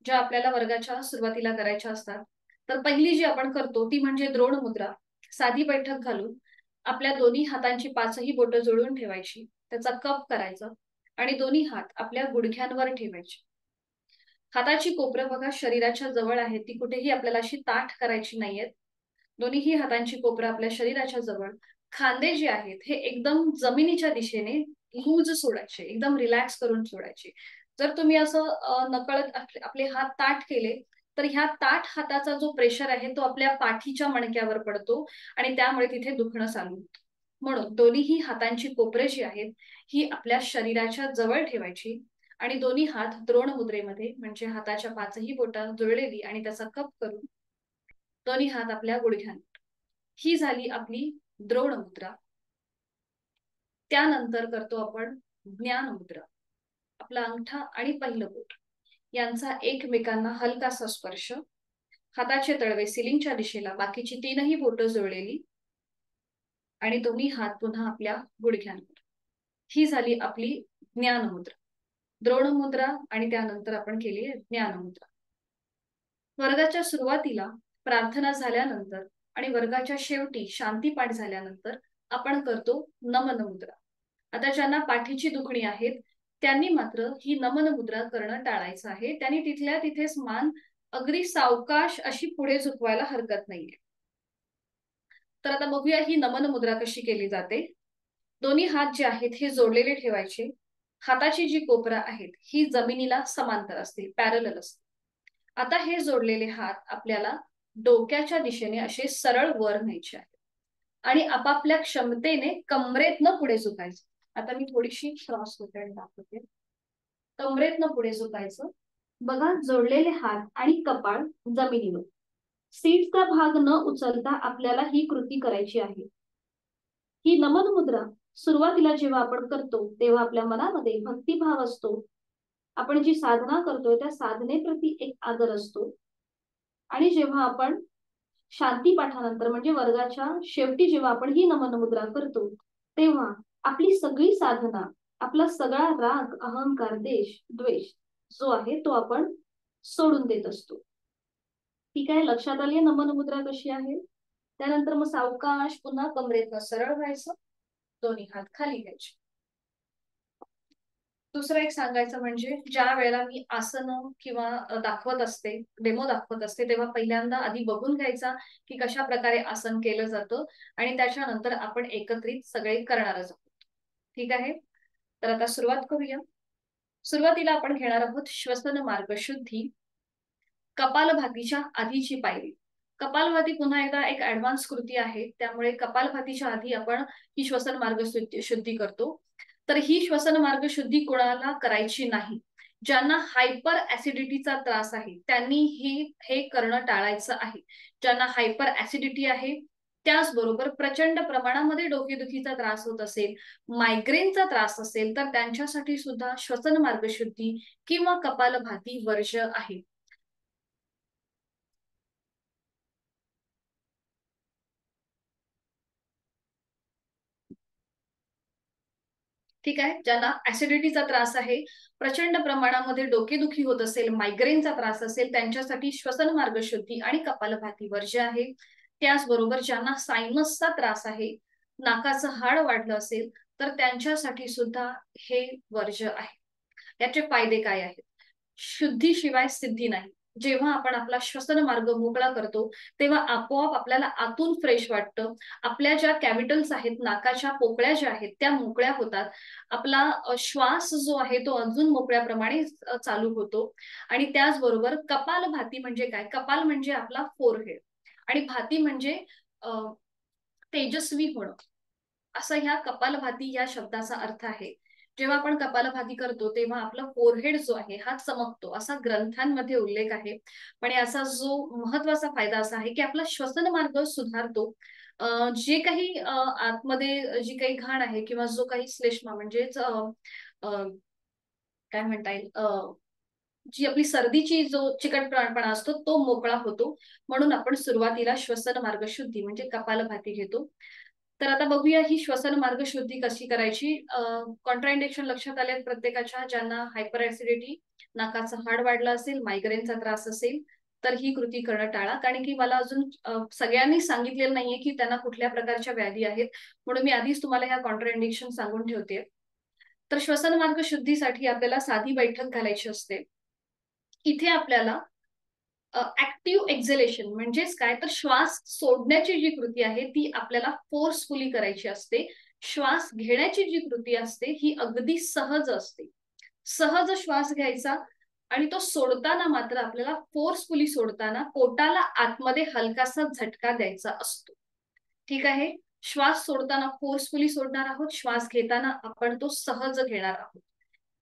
ज्या आपल्याला वर्गाच्या सुरुवातीला करायच्या असतात. तर पहिली जी आपण करतो ती म्हणजे द्रोण मुद्रा. साधी बैठक घालून आपल्या दोन्ही हातांची 5ही बोटं जोडून ठेवायची, त्याचा कप करायचा आणि दोन्ही हात आपल्या गुडघ्यांवर ठेवायचे. हाताची कोपरं बघा शरीराच्या जवळ आहे, ती कुठेही आपल्याला अशी ताठ करायची नाहीयेत. दोन्हीही हातांची कोपरं आपल्या शरीराच्या जवळ. खांदे जे आहेत हे एकदम जमिनीच्या दिशेने लूज सोडायचे, एकदम रिलॅक्स करून सोडायचे. जर तुम्ही असं नकळत आपले हात ताठ केले तर ह्या ताठ हाताचा जो प्रेशर आहे तो आपल्या पाठीच्या मणक्यावर पडतो आणि त्यामुळे तिथे दुखणं चालू होतं. म्हणून दोन्हीही हातांची कोपरे जी आहेत ही आपल्या शरीराच्या जवळ ठेवायची आणि दोन्ही हात द्रोण मुद्रेमध्ये, म्हणजे हाताच्या 5ही बोटं जुळलेली आणि त्याचा कप करून दोन्ही हात आपल्या गुडघ्यांवर. ही झाली आपली द्रोण मुद्रा. त्यानंतर करतो आपण ज्ञान मुद्रा. आपला अंगठा आणि पहिलं बोट यांचा एकमेकांना हलकासा स्पर्श, हाताचे तळवे सिलिंगच्या दिशेला, बाकीची 3ही बोटं जुळलेली आणि दोन्ही हात पुन्हा आपल्या गुडघ्यांवर. ही झाली आपली ज्ञान मुद्रा. द्रोण मुद्रा आणि त्यानंतर आपण केली ज्ञान मुद्रा. वर्गाच्या सुरुवातीला प्रार्थना झाल्यानंतर आणि वर्गाच्या शेवटी शांती पाठ झाल्यानंतर आपण करतो नमन मुद्रा. आता ज्यांना पाठीची दुखणी आहेत त्यांनी मात्र ही नमन मुद्रा करणं टाळायचं आहे. त्यांनी तिथल्या तिथेच मान अगदी सावकाश अशी पुढे झुकवायला हरकत नाहीये. तर आता बघूया ही नमन मुद्रा कशी केली जाते. दोन्ही हात जे आहेत हे जोडलेले ठेवायचे. हाताची जी कोपरा आहेत ही जमिनीला समांतर असतील, पॅरलल असतील. आता हे जोडलेले हात आपल्याला डोक्याच्या दिशेने असे सरळ वर न्यायचे आहेत आणि आपापल्या क्षमतेने कमरेतनं पुढे झुकायचं. आता मी थोडीशी क्रॉस होते आणि दाखवते. कमरेतनं पुढे झुकायचं. बघा, जोडलेले हात आणि कपाळ जमिनीवर. सीटचा भाग न उचलता आपल्याला ही कृती करायची आहे. ही नमन मुद्रा सुरुवातीला जेव्हा आपण करतो तेव्हा आपल्या मनामध्ये भक्तिभाव असतो. आपण जी साधना करतोय त्या साधनेप्रती एक आदर असतो. आणि जेव्हा आपण शांती पाठानंतर म्हणजे वर्गाच्या शेवटी जेव्हा आपण ही नमन मुद्रा करतो तेव्हा आपली सगळी साधना, आपला सगळा राग, अहंकार, द्वेष जो आहे तो आपण सोडून देत असतो. ठीक आहे, लक्षात आली नमन मुद्रा कशी आहे. त्यानंतर मग सावकाश पुन्हा कमरेतनं सरळ व्हायचं, दोन्ही हात खाली घ्यायचे. दुसरं एक सांगायचं म्हणजे ज्या वेळेला मी आसन किंवा दाखवत असते, डेमो दाखवत असते, तेव्हा पहिल्यांदा आधी बघून घ्यायचा की कशा प्रकारे आसन केलं जातं आणि त्याच्यानंतर आपण एकत्रित सगळे करणारच आहोत. ठीक आहे, तर आता सुरुवात करूया. सुरुवातीला आपण घेणार आहोत श्वसन मार्ग शुद्धी. कपालभातीच्या आधीची पायरी. कपालभाती पुन्हा एकदा एक ऍडव्हान्स कृती आहे, त्यामुळे कपालभातीच्या आधी आपण ही श्वसन मार्ग शुद्धी करतो. तर ही श्वसन मार्ग शुद्धी कोणाला करायची नाही. ज्यांना हायपर ऍसिडिटीचा त्रास आहे त्यांनी हे करणं टाळायचं आहे. ज्यांना हायपर ऍसिडिटी आहे, त्याचबरोबर प्रचंड प्रमाणामध्ये डोकेदुखीचा त्रास होत असेल, मायग्रेनचा त्रास असेल, तर त्यांच्यासाठी सुद्धा श्वसन मार्ग शुद्धी किंवा कपालभाती वर्ज्य आहे. ठीक आहे, ज्यांना ऍसिडिटीचा त्रास आहे, प्रचंड प्रमाणामध्ये डोकेदुखी होत असेल, मायग्रेनचा त्रास असेल, त्यांच्यासाठी श्वसन मार्ग शुद्धी आणि कपालभाती वर्ज्य आहे. त्याचबरोबर ज्यांना सायनसचा त्रास आहे, नाकाचं हाड वाढलं असेल, तर त्यांच्यासाठी सुद्धा हे वर्ज्य आहे. याचे फायदे काय आहेत? शुद्धीशिवाय सिद्धी नाही. जेव्हा आपण आपला श्वसन मार्ग मोकळा करतो तेव्हा आपोआप आपल्याला आतून फ्रेश वाटतं. आपल्या ज्या कॅव्हिटल्स आहेत, नाकाच्या पोकळ्या ज्या आहेत त्या मोकळ्या होतात. आपला श्वास जो आहे तो अजून मोकळ्याप्रमाणे चालू होतो. आणि त्याचबरोबर कपालभाती म्हणजे काय? कपाल म्हणजे आपला फोरहेड आणि भाती म्हणजे तेजस्वी होणं, असा ह्या कपालभाती या शब्दाचा अर्थ आहे. जेव्हा आपण कपालभाती करतो तेव्हा आपला फोरहेड जो आहे हा चमकतो, असा ग्रंथांमध्ये उल्लेख आहे. पण याचा जो महत्वाचा फायदा असा आहे की आपला श्वसन मार्ग सुधारतो. जे काही आतमध्ये जी काही घाण आहे किंवा जो काही श्लेष्मा म्हणजेच काय म्हणता येईल, जी आपली सर्दीची जो चिकटपणा असतो तो मोकळा होतो. म्हणून आपण सुरुवातीला श्वसन मार्ग शुद्धी म्हणजे कपालभाती घेतो. तर आता बघूया ही श्वसन मार्ग शुद्धी कशी करायची. कॉन्ट्राइंडेक्शन लक्षात आले प्रत्येकाच्या. ज्यांना हायपर ऍसिडिटी, नाकाचं हाड वाढलं असेल, मायग्रेनचा त्रास असेल, तर ही कृती करणं टाळा. कारण की मला अजून सगळ्यांनी सांगितलेलं नाहीये की त्यांना कुठल्या प्रकारच्या व्याधी आहेत, म्हणून मी आधीच तुम्हाला ह्या कॉन्ट्राइंडेक्शन सांगून ठेवते. तर श्वसन मार्ग शुद्धीसाठी आपल्याला साधी बैठक घालायची असते. इथे आपल्याला ऍक्टिव्ह एक्झलेशन म्हणजेच काय, तर श्वास सोडण्याची जी कृती आहे ती आपल्याला फोर्सफुली करायची असते. श्वास घेण्याची जी कृती असते ही अगदी सहज असते. सहज श्वास घ्यायचा आणि तो सोडताना मात्र आपल्याला फोर्सफुली सोडताना पोटाला आतमध्ये हलकासा झटका द्यायचा असतो. ठीक आहे, श्वास सोडताना फोर्सफुली सोडणार आहोत, श्वास घेताना आपण तो सहज घेणार आहोत.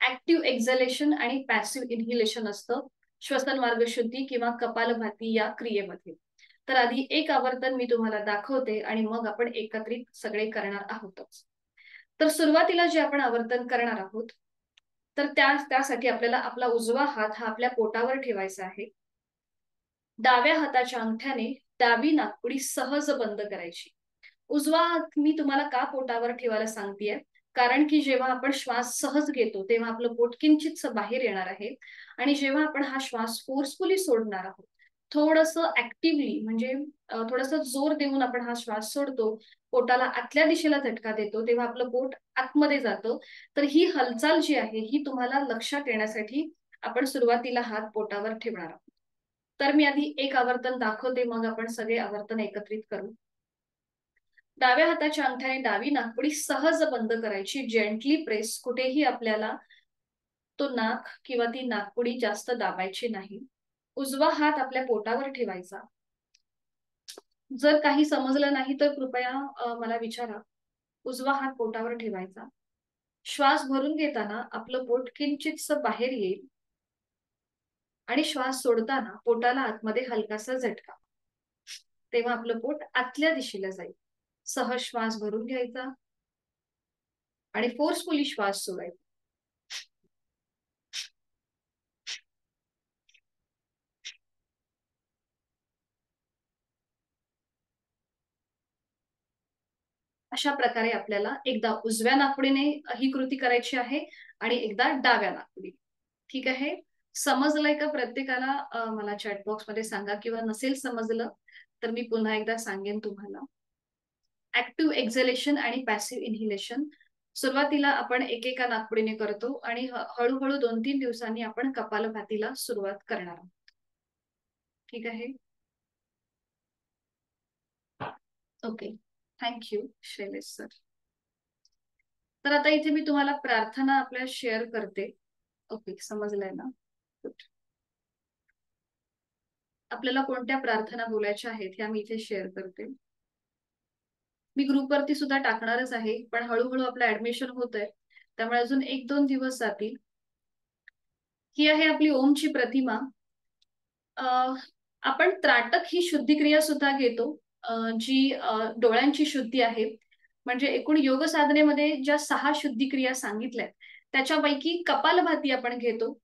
ऍक्टिव्ह एक्झलेशन आणि पॅसिव्ह इन्हिलेशन असतं श्वसन मार्ग शुद्धी किंवा कपालभाती या क्रियेमध्ये. तर आधी एक आवर्तन मी तुम्हाला दाखवते आणि मग आपण एकत्रित सगळे करणार आहोतच. तर सुरुवातीला जे आपण आवर्तन करणार आहोत तर त्यासाठी आपल्याला आपला उजवा हात हा आपल्या पोटावर ठेवायचा आहे. डाव्या हाताच्या अंगठ्याने डावी नाकपुडी सहज बंद करायची. उजवा हात मी तुम्हाला का पोटावर ठेवायला सांगतेय, कारण की जेव्हा आपण श्वास सहज घेतो तेव्हा आपलं पोट किंचितसं बाहेर येणार आहे आणि जेव्हा आपण हा श्वास फोर्सफुली सोडणार आहोत थोडंसं ऍक्टिव्हली म्हणजे थोडासा जोर देऊन आपण हा श्वास सोडतो, पोटाला आतल्या दिशेला झटका देतो, तेव्हा आपलं पोट आतमध्ये जातं. तर ही हालचाल जी आहे ही तुम्हाला लक्षात येण्यासाठी आपण सुरुवातीला हात पोटावर ठेवणार आहोत. तर मी आधी एक आवर्तन दाखवते, मग आपण सगळे आवर्तन एकत्रित करू. डाव्या हाताच्या अंगठ्याने डावी नाकपुडी सहज बंद करायची, जेंटली प्रेस. कुठेही आपल्याला तो नाक किंवा ती नाकपुडी जास्त दाबायची नाही. उजवा हात आपल्या पोटावर ठेवायचा. जर काही समजलं नाही तर कृपया मला विचारा. उजवा हात पोटावर ठेवायचा. श्वास भरून घेताना आपलं पोट किंचितसं बाहेर येईल आणि श्वास सोडताना पोटाला आतमध्ये हलकासा झटका. तेव्हा आपलं पोट आतल्या दिशेला जाईल. सहज श्वास भरून घ्यायचा आणि फोर्सफुली श्वास सोडायचा. अशा प्रकारे आपल्याला एकदा उजव्या नाकपुडीने ही कृती करायची आहे आणि एकदा डाव्या नाकपुडी. ठीक आहे, समजलंय का प्रत्येकाला? मला चॅट बॉक्स मध्ये सांगा, किंवा नसेल समजलं तर मी पुन्हा एकदा सांगेन तुम्हाला. ऍक्टिव्ह एक्झलेशन आणि पॅसिव्ह इन्हिलेशन सुरुवातीला आपण एकेका नाकपुडीने करतो आणि हळूहळू 2-3 दिवसांनी आपण कपालभातीला सुरुवात करणार आहोत. ठीक आहे, ओके, थँक्यू शैलेश सर. तर आता इथे मी तुम्हाला प्रार्थना आपल्या शेअर करते. ओके, समजलंय ना? गुड. आपल्याला कोणत्या प्रार्थना बोलायच्या आहेत ह्या मी इथे शेअर करते. मी ग्रुपवरती सुद्धा टाकणारच आहे, पण हळूहळू आपलं ऍडमिशन होत आहे, त्यामुळे अजून 1-2 दिवस जातील. ही आहे आपली ओमची प्रतिमा. आपण त्राटक ही शुद्धिक्रिया सुद्धा घेतो, जी डोळ्यांची शुद्धी आहे. म्हणजे एकूण योग साधनेमध्ये ज्या 6 शुद्धिक्रिया सांगितल्यात त्याच्यापैकी कपालभाती आपण घेतो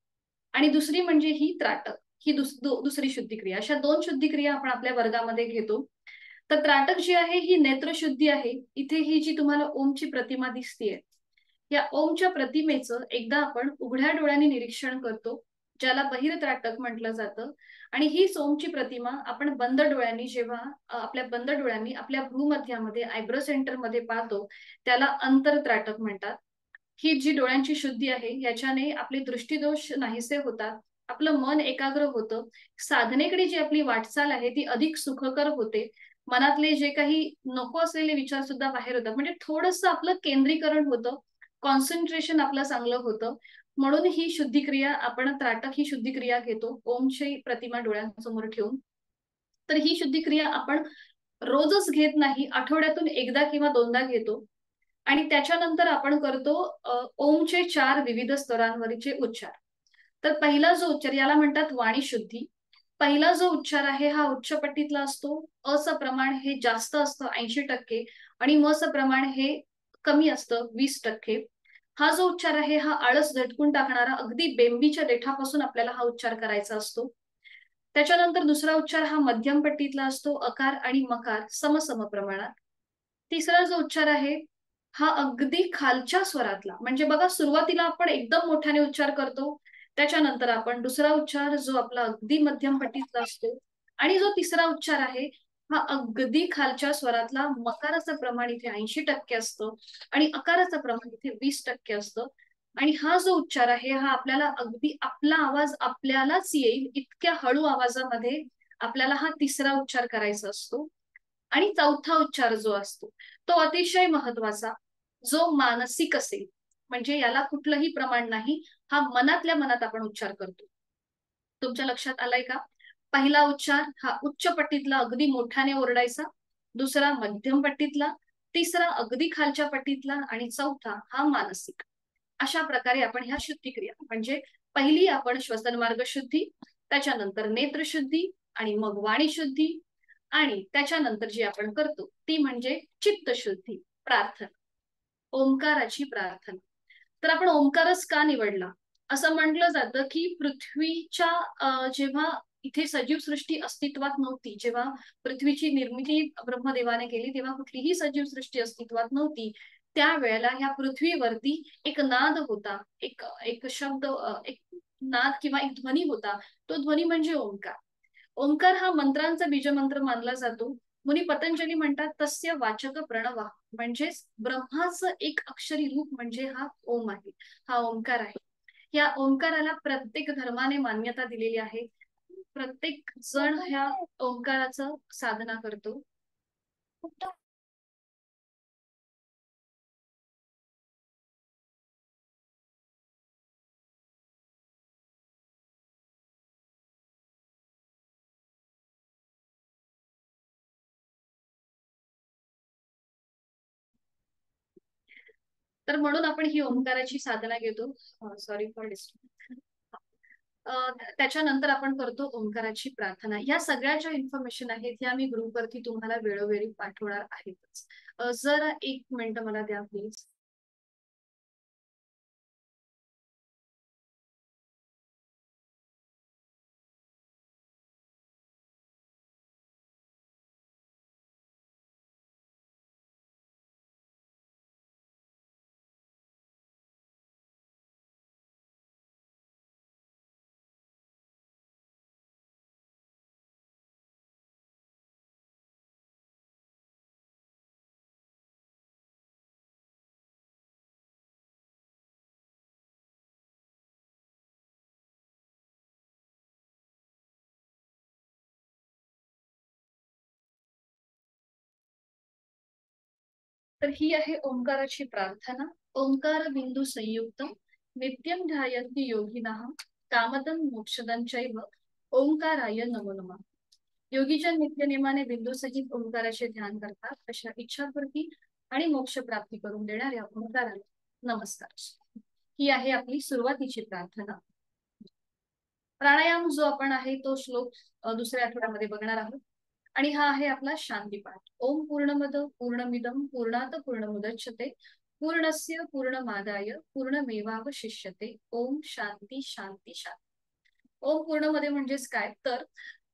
आणि दुसरी म्हणजे ही त्राटक, ही दुसरी शुद्धिक्रिया. अशा 2 शुद्धिक्रिया आपण आपल्या वर्गामध्ये घेतो. तर त्राटक जी आहे ही नेत्रशुद्धी आहे. इथे ही जी तुम्हाला ओमची प्रतिमा दिसतीये, या ओमच्या प्रतिमेचं एकदा आपण उघड्या डोळ्यांनी निरीक्षण करतो, ज्याला बहिर त्राटक म्हटलं जातं. आणि ही ओमची प्रतिमा आपण बंद डोळ्यांनी जेव्हा आपल्या बंद डोळ्यांनी आपल्या भ्रूमध्यामध्ये आयब्रो सेंटर मध्ये पाहतो, त्याला अंतरत्राटक म्हणतात. ही जी डोळ्यांची शुद्धी आहे याच्याने आपले दृष्टीदोष नाहीसे होतात, आपलं मन एकाग्र होतं, साधनेकडे जी आपली वाटचाल आहे ती अधिक सुखकर होते, मनातले जे काही नको असलेले विचार सुद्धा बाहेर होतात. म्हणजे थोडंसं आपलं केंद्रीकरण होतं, कॉन्सन्ट्रेशन आपलं चांगलं होतं. म्हणून ही शुद्धिक्रिया आपण त्राटक ही शुद्धिक्रिया घेतो ओमची प्रतिमा डोळ्यांसमोर ठेवून. तर ही शुद्धिक्रिया आपण रोजच घेत नाही, आठवड्यातून एकदा किंवा 2दा घेतो. आणि त्याच्यानंतर आपण करतो ओमचे 4 विविध स्तरांवरचे उच्चार. तर पहिला जो उच्चार याला म्हणतात वाणी शुद्धी. पहिला जो उच्चार आहे हा उच्च पट्टीतला असतो. अचं प्रमाण हे जास्त असतं 80% आणि मचं प्रमाण हे कमी असतं 20%. हा जो उच्चार आहे हा आळस झटकून टाकणारा, अगदी बेंबीच्या देठापासून आपल्याला हा उच्चार करायचा असतो. त्याच्यानंतर दुसरा उच्चार हा मध्यम पट्टीतला असतो, अकार आणि मकार समसम प्रमाणात. तिसरा जो उच्चार आहे हा अगदी खालच्या स्वरातला, म्हणजे बघा सुरुवातीला आपण एकदम मोठ्याने उच्चार करतो, त्याच्यानंतर आपण दुसरा उच्चार जो आपला अगदी मध्यम पट्टीतला असतो, आणि जो तिसरा उच्चार आहे हा अगदी खालच्या स्वरातला. मकाराचं प्रमाण इथे 80% असतं आणि अकाराचं प्रमाण इथे 20% असतं. आणि हा जो उच्चार आहे हा आपल्याला अगदी आपला आवाज आपल्यालाच येईल इतक्या हळू आवाजामध्ये आपल्याला हा तिसरा उच्चार करायचा असतो. आणि चौथा उच्चार जो असतो तो अतिशय महत्वाचा, जो मानसिक असेल, म्हणजे याला कुठलंही प्रमाण नाही, हा मनातल्या मनात आपण उच्चार करतो. तुमच्या लक्षात आलाय का? पहिला उच्चार हा उच्च पट्टीतला अगदी मोठ्याने ओरडायचा, दुसरा मध्यम पट्टीतला, तिसरा अगदी खालच्या पट्टीतला आणि चौथा हा मानसिक. अशा प्रकारे आपण ह्या शुद्धिक्रिया, म्हणजे पहिली आपण श्वसन मार्ग शुद्धी, त्याच्यानंतर नेत्रशुद्धी आणि मग वाणी शुद्धी, आणि त्याच्यानंतर जी आपण करतो ती म्हणजे चित्तशुद्धी, प्रार्थना, ओंकाराची प्रार्थना. तर आपण ओंकारच का निवडला? असं म्हटलं जातं की पृथ्वीच्या जेव्हा इथे सजीव सृष्टी अस्तित्वात नव्हती, जेव्हा पृथ्वीची निर्मिती ब्रह्मदेवाने केली तेव्हा कुठलीही सजीव सृष्टी अस्तित्वात नव्हती, त्यावेळेला ह्या पृथ्वीवरती एक नाद होता, एक शब्द, एक नाद किंवा एक ध्वनी होता. तो ध्वनी म्हणजे ओंकार. ओंकार हा मंत्रांचा बीजमंत्र मानला जातो. मुनी पतंजली म्हणतात तस्य वाचक प्रणवा, म्हणजेच ब्रह्माचं एक अक्षरी रूप म्हणजे हा ओम आहे, हा ओंकार आहे. या ओंकाराला प्रत्येक धर्माने मान्यता दिलेली आहे. प्रत्येक जण ह्या ओंकाराचं साधना करतो. तर म्हणून आपण ही ओंकाराची साधना घेतो. Sorry for disturb. त्याच्यानंतर आपण करतो ओंकाराची प्रार्थना. या सगळ्या ज्या इन्फॉर्मेशन आहेत ह्या मी ग्रुपवरती तुम्हाला वेळोवेळी पाठवणार आहेतच. जरा 1 मिनिट मला द्या प्लीज. तर ही आहे ओंकाराची प्रार्थना. ओंकार बिंदू संयुक्त नित्यं ध्यायन्ति योगिनः कामदं मोक्षदं चैव ओंकाराय नमो नमः. योगीजन नित्यनेमाने बिंदू सहित ओंकाराचे ध्यान करतात. अशा इच्छापूर्ती आणि मोक्ष प्राप्ती करून देणाऱ्या ओंकाराला नमस्कार. ही आहे आपली सुरुवातीची प्रार्थना. प्राणायाम जो आपण आहे तो श्लोक दुसऱ्या आठवड्यामध्ये बघणार आहोत. आणि हा आहे आपला शांतीपाठ. ओम पूर्णमद पूर्णमिदं पूर्णात पूर्णमुदच्यते पूर्णस्य पूर्णमादाय पूर्णमेवावशिष्यते. ओम शांती शांती शांती. ओम पूर्णमध्ये म्हणजेच काय, तर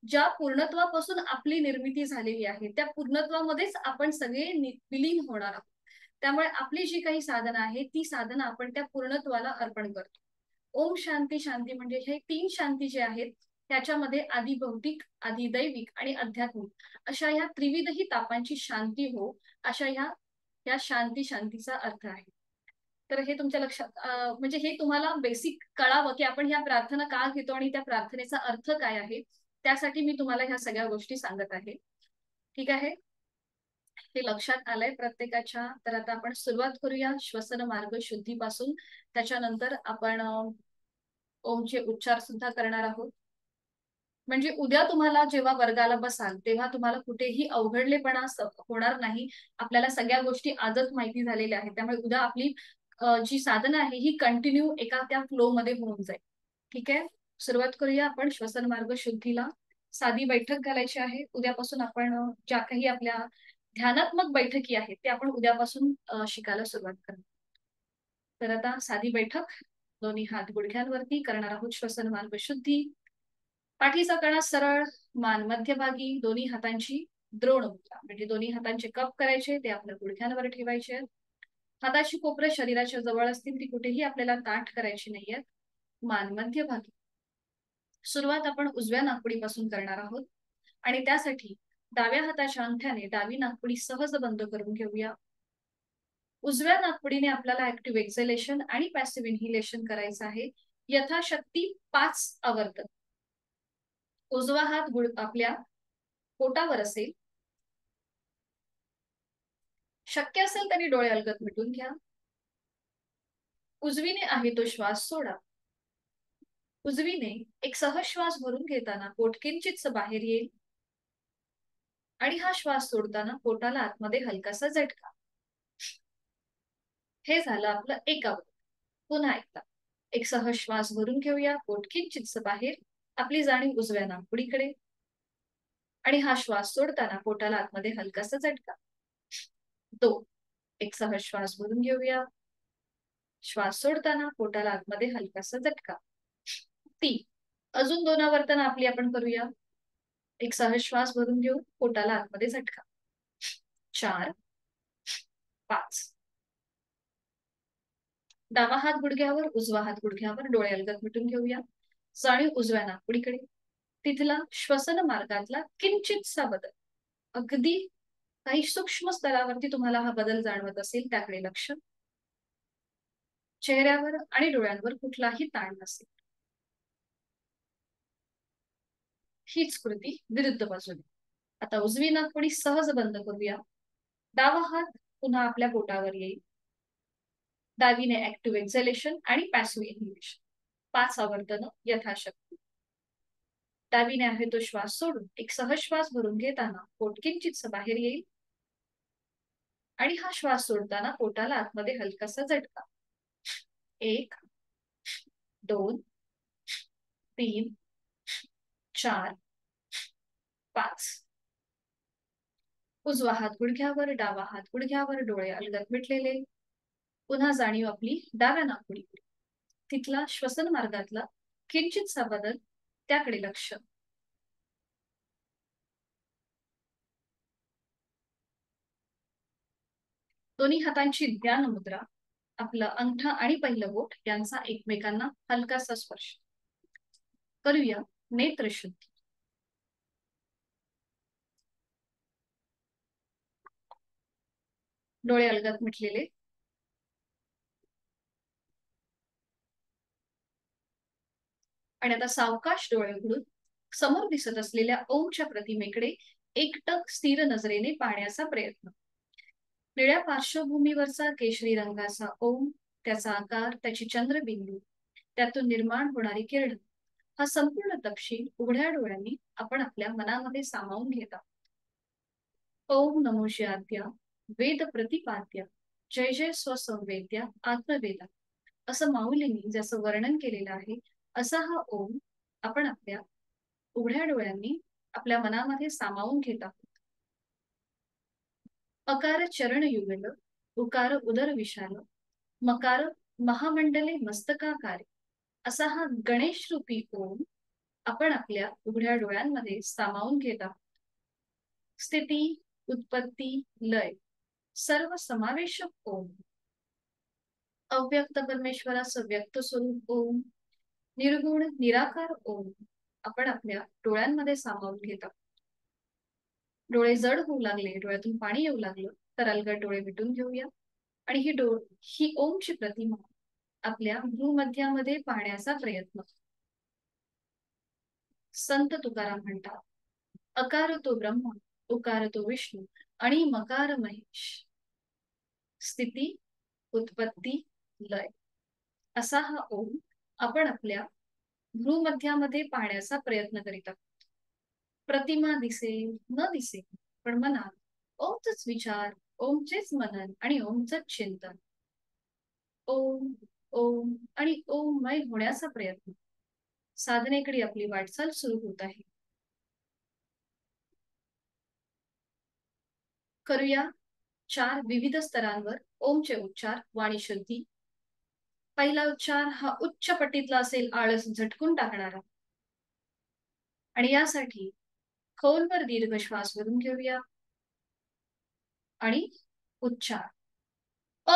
ज्या पूर्णत्वापासून आपली निर्मिती झालेली आहे त्या पूर्णत्वामध्येच आपण सगळे विलीन होणार आहोत. त्यामुळे आपली जी काही साधना आहे ती साधना आपण त्या पूर्णत्वाला अर्पण करतो. ओम शांती शांती म्हणजे हे 3 शांती जे आहेत त्याच्यामध्ये आधी भौतिक, आधी दैविक आणि आध्यात्मिक अशा ह्या त्रिविधही तापांची शांती हो, अशा ह्या शांती शांतीचा अर्थ आहे. तर हे तुमच्या लक्षात म्हणजे हे तुम्हाला बेसिक कळावं की आपण ह्या प्रार्थना का घेतो आणि त्या प्रार्थनेचा अर्थ काय आहे, त्यासाठी मी तुम्हाला ह्या सगळ्या गोष्टी सांगत आहे. ठीक आहे, हे लक्षात आलंय प्रत्येकाच्या. तर आता आपण सुरुवात करूया श्वसन मार्ग शुद्धीपासून. त्याच्यानंतर आपण ओमचे उच्चार सुद्धा करणार आहोत. म्हणजे उद्या तुम्हाला जेव्हा वर्गाला बसाल तेव्हा तुम्हाला कुठेही अवघडलेपणा होणार नाही. आपल्याला सगळ्या गोष्टी आजच माहिती झालेल्या आहेत. त्यामुळे उद्या आपली जी साधना आहे ही कंटिन्यू एका त्या फ्लो मध्ये होऊन जाईल. ठीक आहे, सुरुवात करूया आपण श्वसन मार्ग शुद्धीला. साधी बैठक घालायची आहे. उद्यापासून आपण ज्या काही आपल्या ध्यानात्मक बैठकी आहेत ते आपण उद्यापासून शिकायला सुरुवात करणार. तर आता साधी बैठक, दोन्ही हात गुडघ्यांवरती करणार आहोत श्वसन मार्ग शुद्धी. पाठीचा कणा सरळ, मान मध्यभागी, दोन्ही हातांची द्रोण मुद्रा म्हणजे दोन्ही हातांचे कप करायचे, ते आपल्या गुडघ्यांवर ठेवायचे. हाताची कोपरे शरीराच्या जवळ असतील, ती कुठेही आपल्याला ताठ करायची नाहीये. मान मध्यभागी. सुरुवात आपण उजव्या नाकपुडीपासून करणार आहोत आणि त्यासाठी डाव्या हाताच्या अंगठ्याने डावी नाकपुडी सहज बंद करून घेऊया. उजव्या नाकपुडीने आपल्याला ऍक्टिव्ह एक्झलेशन आणि पॅसिव्ह इन्हिलेशन करायचं आहे. यथाशक्ती 5 आवर्तन. उजवा हात आपल्या पोटावर असेल. शक्य असेल तरी डोळे अलगद मिटून घ्या. उजवीने आहे तो श्वास सोडा. उजवीने एक सहज श्वास भरून घेताना पोट किंचितसं बाहेर येईल आणि हा श्वास सोडताना पोटाला आतमध्ये हलकासा झटका. हे झालं आपलं एक आवर्तन. पुन्हा एकदा एक सहज श्वास भरून घेऊया, पोट किंचितसं बाहेर, आपली जाणीव उजव्या नाकपुडीकडे आणि हा श्वास सोडताना पोटाला आतमध्ये हलकासा झटका. 2 एक सहज श्वास भरून घेऊया, श्वास सोडताना पोटाला आतमध्ये हलकासा झटका. 3 अजून 2 आवर्तन आपली आपण करूया. एक सहज श्वास भरून घेऊ, पोटाला आतमध्ये झटका. 4 5 डावा हात गुडघ्यावर, उजवा हात गुडघ्यावर, डोळे अलगद मिटून घेऊया. जाणीव उजव्या नाकपुडीकडे. तिथला श्वसन मार्गातला किंचितसा बदल, अगदी काही सूक्ष्म स्तरावरती तुम्हाला हा बदल जाणवत असेल त्याकडे लक्ष. चेहऱ्यावर आणि डोळ्यांवर कुठलाही ताण नसेल. हीच कृती विरुद्ध बाजूने. आता उजवी नाकपुडी सहज बंद करूया. डावा हात पुन्हा आपल्या बोटावर येईल. डावीने ऍक्टिव्ह एक्झलेशन आणि पॅसिव्ह इन्हिबिशन 5 आवर्तन यथाशक्ती. डावीने आहे तो श्वास सोडून एक सहज श्वास भरून घेताना पोट किंचितस बाहेर येईल आणि हा श्वास सोडताना पोटाला आतमध्ये हलकासा झटका. 1 2 3 4 5. उजवा हात गुडघ्यावर, डावा हात गुडघ्यावर, डोळे अलगद मिटलेले. पुन्हा जाणीव आपली डाव्या नाकपुडीकडे. तिथला श्वसन मार्गातला किंचितसा बदल, त्याकडे लक्ष. दोन्ही हातांची ध्यान मुद्रा. आपलं अंगठा आणि पहिलं बोट यांचा एकमेकांना हलकासा स्पर्श. करूया नेत्रशुद्धी. डोळे अलगद मिटलेले. आणि आता सावकाश डोळे उघडून समोर दिसत असलेल्या ओमच्या प्रतिमेकडे एकटक स्थिर नजरेने पाहण्याचा प्रयत्न. निळ्या पार्श्वभूमीवरचा केशरी रंगाचा ओम, त्याचा आकार, त्याची चंद्रबिंदू, त्यातून निर्माण होणारी किरण, हा संपूर्ण तपशील उघड्या डोळ्यांनी आपण आपल्या मनामध्ये सामावून घेता. ओम नमो शिवाद्या, वेद प्रतिपाद्या, जय जय स्वसंवेद्या आत्मवेदा, असं माऊलींनी जसं वर्णन केलेलं आहे असा हा ओम आपण आपल्या उघड्या डोळ्यांनी आपल्या मनामध्ये सामावून घेत आहोत. अकार चरण युगल, उकार उदर विशाल, मकार महामंडले मस्तकाकारे, असा हा गणेश रूपी ओम आपण आपल्या उघड्या डोळ्यांमध्ये सामावून घेत आहोत. स्थिती, उत्पत्ती, लय, सर्व समावेशक ओम. अव्यक्त परमेश्वराचं व्यक्त स्वरूप ओम, निर्गुण निराकार ओम आपण आपल्या डोळ्यांमध्ये सामावून घेत आहोत. डोळे जड होऊ लागले, डोळ्यातून पाणी येऊ लागलं तर अलगद डोळे मिटून घेऊया आणि ही ओमची प्रतिमा आपल्या भूमध्यामध्ये पाहण्याचा प्रयत्न. संत तुकाराम म्हणतात, अकार तो ब्रह्मा, उकार तो विष्णू आणि मकार महेश. स्थिती, उत्पत्ती, लय, असा हा ओम आपण आपल्या भूमध्यामध्ये पाहण्याचा प्रयत्न करीत आहोत. प्रतिमा दिसेल न दिसेल, पण मनात ओमचेच विचार, ओमचेच मनन आणि ओमचेच चिंतन. ओम ओम आणि ओममय होण्याचा प्रयत्न. साधनेकडे आपली वाटचाल सुरू होत आहे. करूया 4 विविध स्तरांवर ओमचे उच्चार, वाणी शुद्धी. पहिला उच्चार हा उच्च पटीतला असेल, आळस झटकून टाकणारा. आणि यासाठी खोलवर दीर्घ श्वास भरून घेऊया आणि उच्चार ओ.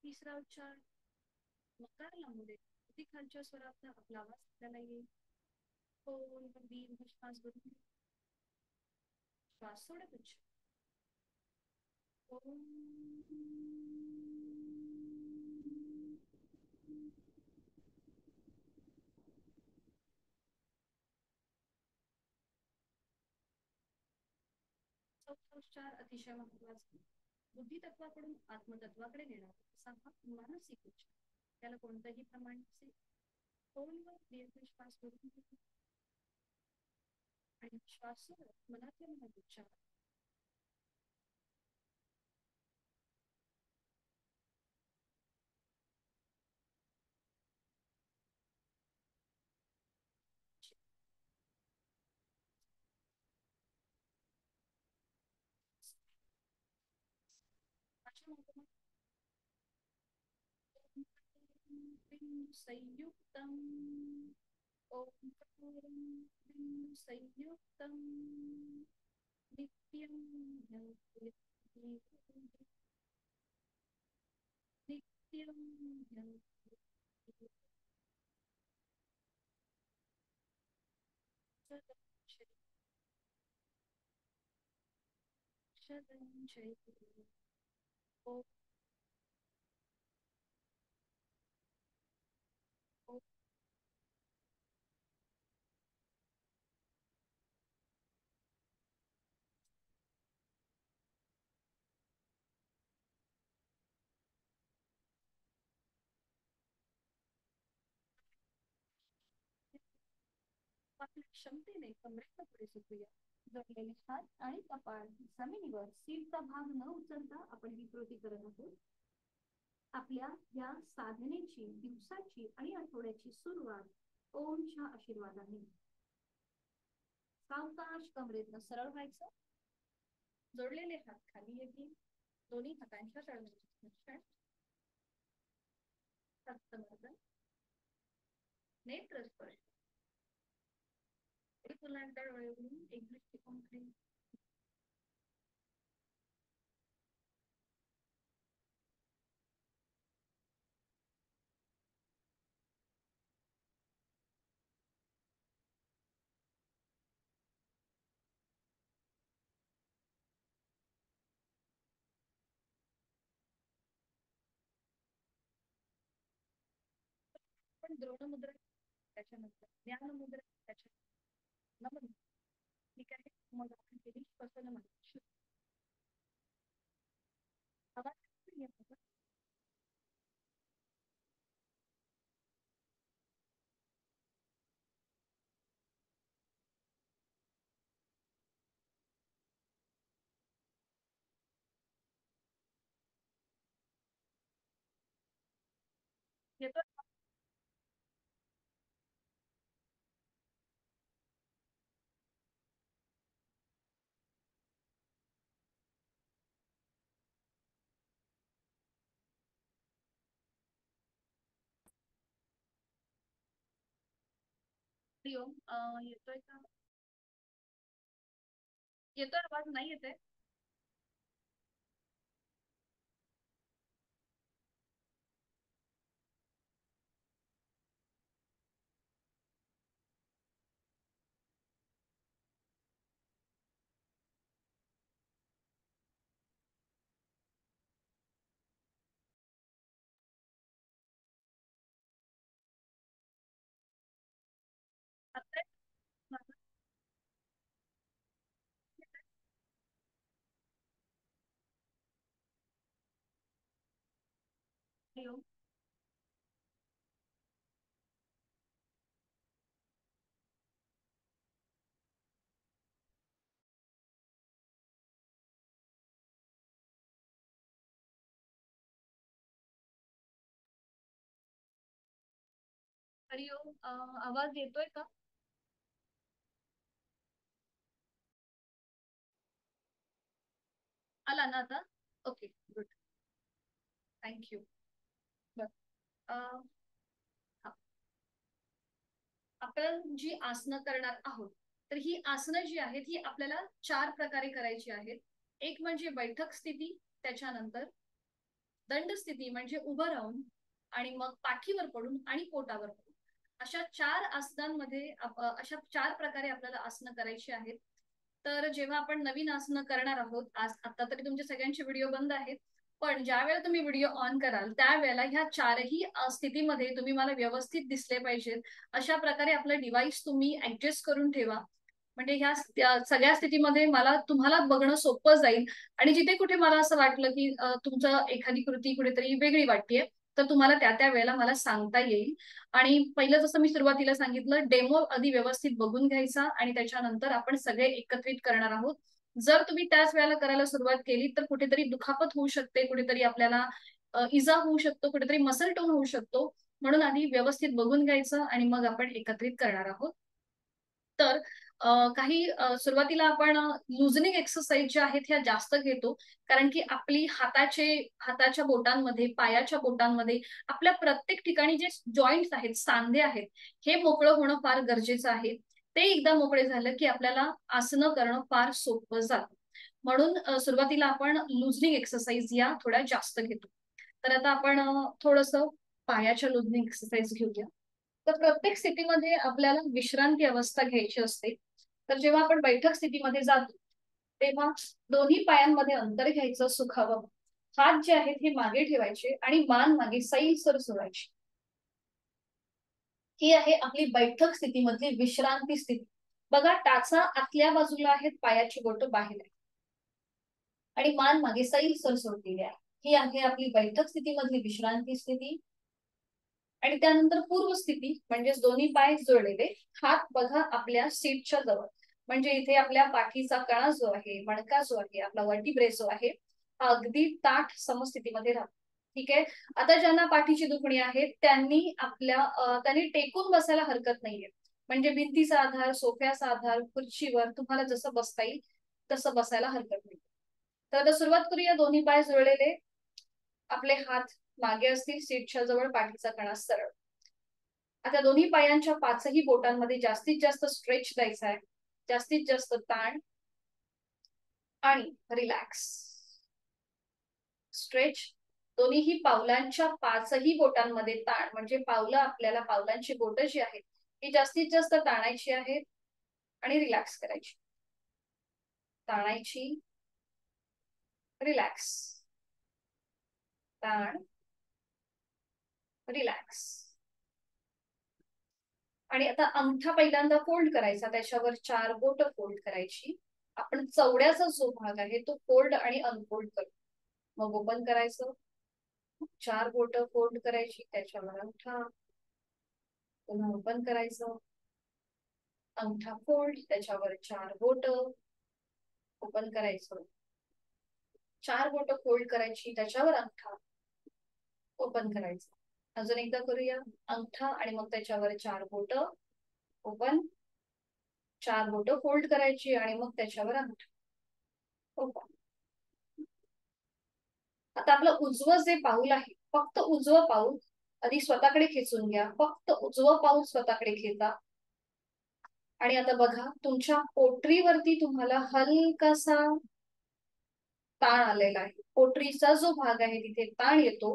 तिसरा उच्चार मकार लांबून अगदी खालच्या स्वरात आपला आवाज आपल्याला येईल. खोलवर दीर्घ श्वास भरून श्वास सोडत उच्चार ओम. चौथा उच्चार अतिशय महत्वाचा, बुद्धितत्वाकडून आत्मतत्वाकडे नेणारा असा हा मानसिक उच्चार. त्याला कोणतंही प्रमाण नसेल. खोलवर दीर्घ श्वास भरून आणि श्वास सोडत मनातल्या मनात उच्चार. संयुक्तम ओंकारं संयुक्तम नित्यं नित्यं आपल्या क्षमतेने कमरेला पुढे झुकूया. जोडलेले हात आणि कपाळ जमिनीवर सीटचा भाग न उचलता आपण ही कृती करत आहोत. आपल्या या साधनेची दिवसाची आणि आठवड्याची सुरुवात ओमच्या आशीर्वादाने. सावकाश कमरेतनं सरळ व्हायचं. जोडलेले हात खाली येतील. दोन्ही हातांच्या तळव्याचे हस्तमर्दन, नेत्र स्पर्श. पुलांतर डोळ्यावरून एक दृष्टिकोन पण द्रोणमुद्रा त्याच्यानंतर ज्ञानमुद्रा त्याच्या नमन. ठीक आहे, मग आपण केली श्वसन मार्ग. आवाज येतो. येतोय का? येतोय आवाज? नाही येते? हरिओम, आवाज येतोय का? आला ना आता? Okay, good, thank you. आपण जी आसनं करणार आहोत, तर ही आसनं जी आहेत ही आपल्याला 4 प्रकारे करायची आहेत. एक म्हणजे बैठक स्थिती, त्याच्यानंतर दंड स्थिती म्हणजे उभं राहून, आणि मग पाठीवर पडून आणि पोटावर पडून. अशा 4 आसनांमध्ये अशा 4 प्रकारे आपल्याला आसनं करायची आहेत. तर जेव्हा आपण नवीन आसनं करणार आहोत, आज आता तरी तुमचे सगळ्यांचे व्हिडिओ बंद आहेत, पण ज्या वेळेला तुम्ही व्हिडिओ ऑन कराल त्यावेळेला ह्या 4ही स्थितीमध्ये तुम्ही मला व्यवस्थित दिसले पाहिजेत. अशा प्रकारे आपलं डिव्हाइस तुम्ही ऍडजस्ट करून ठेवा, म्हणजे ह्या सगळ्या स्थितीमध्ये मला तुम्हाला बघणं सोपं जाईल. आणि जिथे कुठे मला असं वाटलं की तुमचं एखादी कृती कुठेतरी वेगळी वाटतेय, तर तुम्हाला त्या वेळेला मला सांगता येईल. आणि पहिलं जसं मी सुरुवातीला सांगितलं, डेमो आधी व्यवस्थित बघून घ्यायचा आणि त्याच्यानंतर आपण सगळे एकत्रित करणार आहोत. जर तुम्ही त्याच वेळेला करायला सुरुवात केली तर कुठेतरी दुखापत होऊ शकते, कुठेतरी आपल्याला इजा होऊ शकतो, कुठेतरी मसल टोन होऊ शकतो. म्हणून आधी व्यवस्थित बघून घ्यायचं आणि मग आपण एकत्रित करणार आहोत. तर काही सुरुवातीला आपण लुजनिंग एक्सरसाइज ज्या आहेत ह्या जास्त घेतो, कारण की आपली हाताच्या बोटांमध्ये, पायाच्या बोटांमध्ये, आपल्या प्रत्येक ठिकाणी जे जॉईंट्स आहेत, सांधे आहेत, हे मोकळं होणं फार गरजेचं आहे. ते एकदा मोकळे झालं की आपल्याला आसनं करणं फार सोपं जातं. म्हणून सुरुवातीला आपण लुजनिंग एक्सरसाइज या थोड्या जास्त घेतो. तर आता आपण थोडंसं पायाच्या लुजनिंग एक्सरसाइज घेऊया. तर प्रत्येक स्थितीमध्ये आपल्याला विश्रांती अवस्था घ्यायची असते. तर जेव्हा आपण बैठक स्थितीमध्ये जातो तेव्हा दोन्ही पायांमध्ये अंतर घ्यायचं सुखावं. हात जे आहेत हे मागे ठेवायचे आणि मान मागे सैलसर सोडायची. ही आहे आपली बैठक स्थितीमधली विश्रांती स्थिती. बघा, टाचा आतल्या बाजूला आहेत, पायाची बोटं बाहेर आहेत आणि मान मागे सैलसर सोडलेली आहे. ही आहे आपली बैठक स्थितीमधली विश्रांती स्थिती. आणि त्यानंतर पूर्व स्थिती म्हणजेच दोन्ही पाय जोडलेले, हात बघा आपल्या सीटच्या जवळ, म्हणजे इथे आपल्या पाठीचा कणा जो आहे, मणका जो आहे, आपला वर्टिब्रे जो आहे, हा अगदी ताठ समस्थितीमध्ये राहतो. ठीक आहे. आता ज्यांना पाठीची दुखणी आहे त्यांनी टेकून बसायला हरकत नाहीये. म्हणजे भिंतीचा आधार, सोफ्याचा आधार, खुर्चीवर तुम्हाला जसं बसता येईल तसं बसायला हरकत नाही. तर आता सुरुवात करूया. दोन्ही पाय जोडलेले, आपले हात मागे असतील, सीटच्या जवळ, पाठीचा कणा सरळ. आता दोन्ही पायांच्या पाचही बोटांमध्ये जास्तीत जास्त स्ट्रेच द्यायचा आहे, जास्तीत जास्त ताण आणि रिलॅक्स. स्ट्रेच. दोन्हीही पावलांच्या पाचही बोटांमध्ये ताण, म्हणजे आपल्याला पावलांची बोट जी आहेत ती जास्तीत जास्त ताणायची आहेत आणि रिलॅक्स करायची. ताणायची, रिलॅक्स, ताण, रिलॅक्स. आणि आता अंगठा पहिल्यांदा फोल्ड करायचा, त्याच्यावर 4 बोट फोल्ड करायची. आपण चवड्याचा जो भाग आहे तो फोल्ड आणि अनफोल्ड करतो. मग ओपन करायचं, 4 बोट फोल्ड करायची, त्याच्यावर अंगठा, पुन्हा ओपन करायचं, अंगठा फोल्ड, त्याच्यावर 4 बोट, ओपन करायचं, 4 बोट फोल्ड करायची, त्याच्यावर अंगठा, ओपन करायचं. अजून एकदा करूया. अंगठा आणि मग त्याच्यावर 4 बोट, ओपन, 4 बोट फोल्ड करायची आणि मग त्याच्यावर अंगठा, ओपन. आता आपलं उजवं जे पाऊल आहे, फक्त उजवं पाऊल आधी स्वतःकडे खेचून घ्या. फक्त उजवं पाऊल स्वतःकडे खेचा. आणि आता बघा, तुमच्या पोटरीवरती तुम्हाला हलकासा ताण आलेला आहे. पोटरीचा जो भाग आहे तिथे ताण येतो.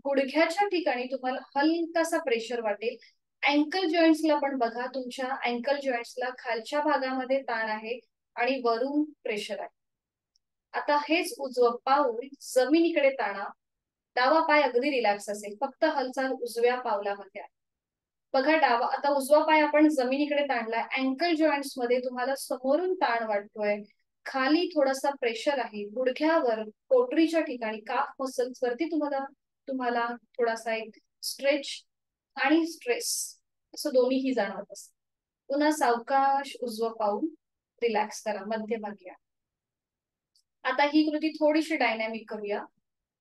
गुडघ्याच्या ठिकाणी तुम्हाला हलकासा प्रेशर वाटेल. अँकल जॉईंट्सला पण बघा, तुमच्या अँकल जॉईंट्सला खालच्या भागामध्ये ताण आहे आणि वरून प्रेशर आहे. आता हेच उजवं पाऊल जमिनीकडे ताणा. डावा पाय अगदी रिलॅक्स असेल, फक्त हालचाल उजव्या पावलामध्ये आहे. बघा, आता उजवा पाय आपण जमिनीकडे ताणलाय. अँकल जॉईंट्स मध्ये तुम्हाला समोरून ताण वाटतोय, खाली थोडासा प्रेशर आहे. गुडघ्यावर, पोटरीच्या ठिकाणी, काफ मसल्स वरती तुम्हाला थोडासा एक स्ट्रेच आणि स्ट्रेस असं दोन्हीही जाणवत असत. पुन्हा सावकाश उजवं पाऊल रिलॅक्स करा, मध्यभागी या. आता ही कृती थोडीशी डायनॅमिक करूया.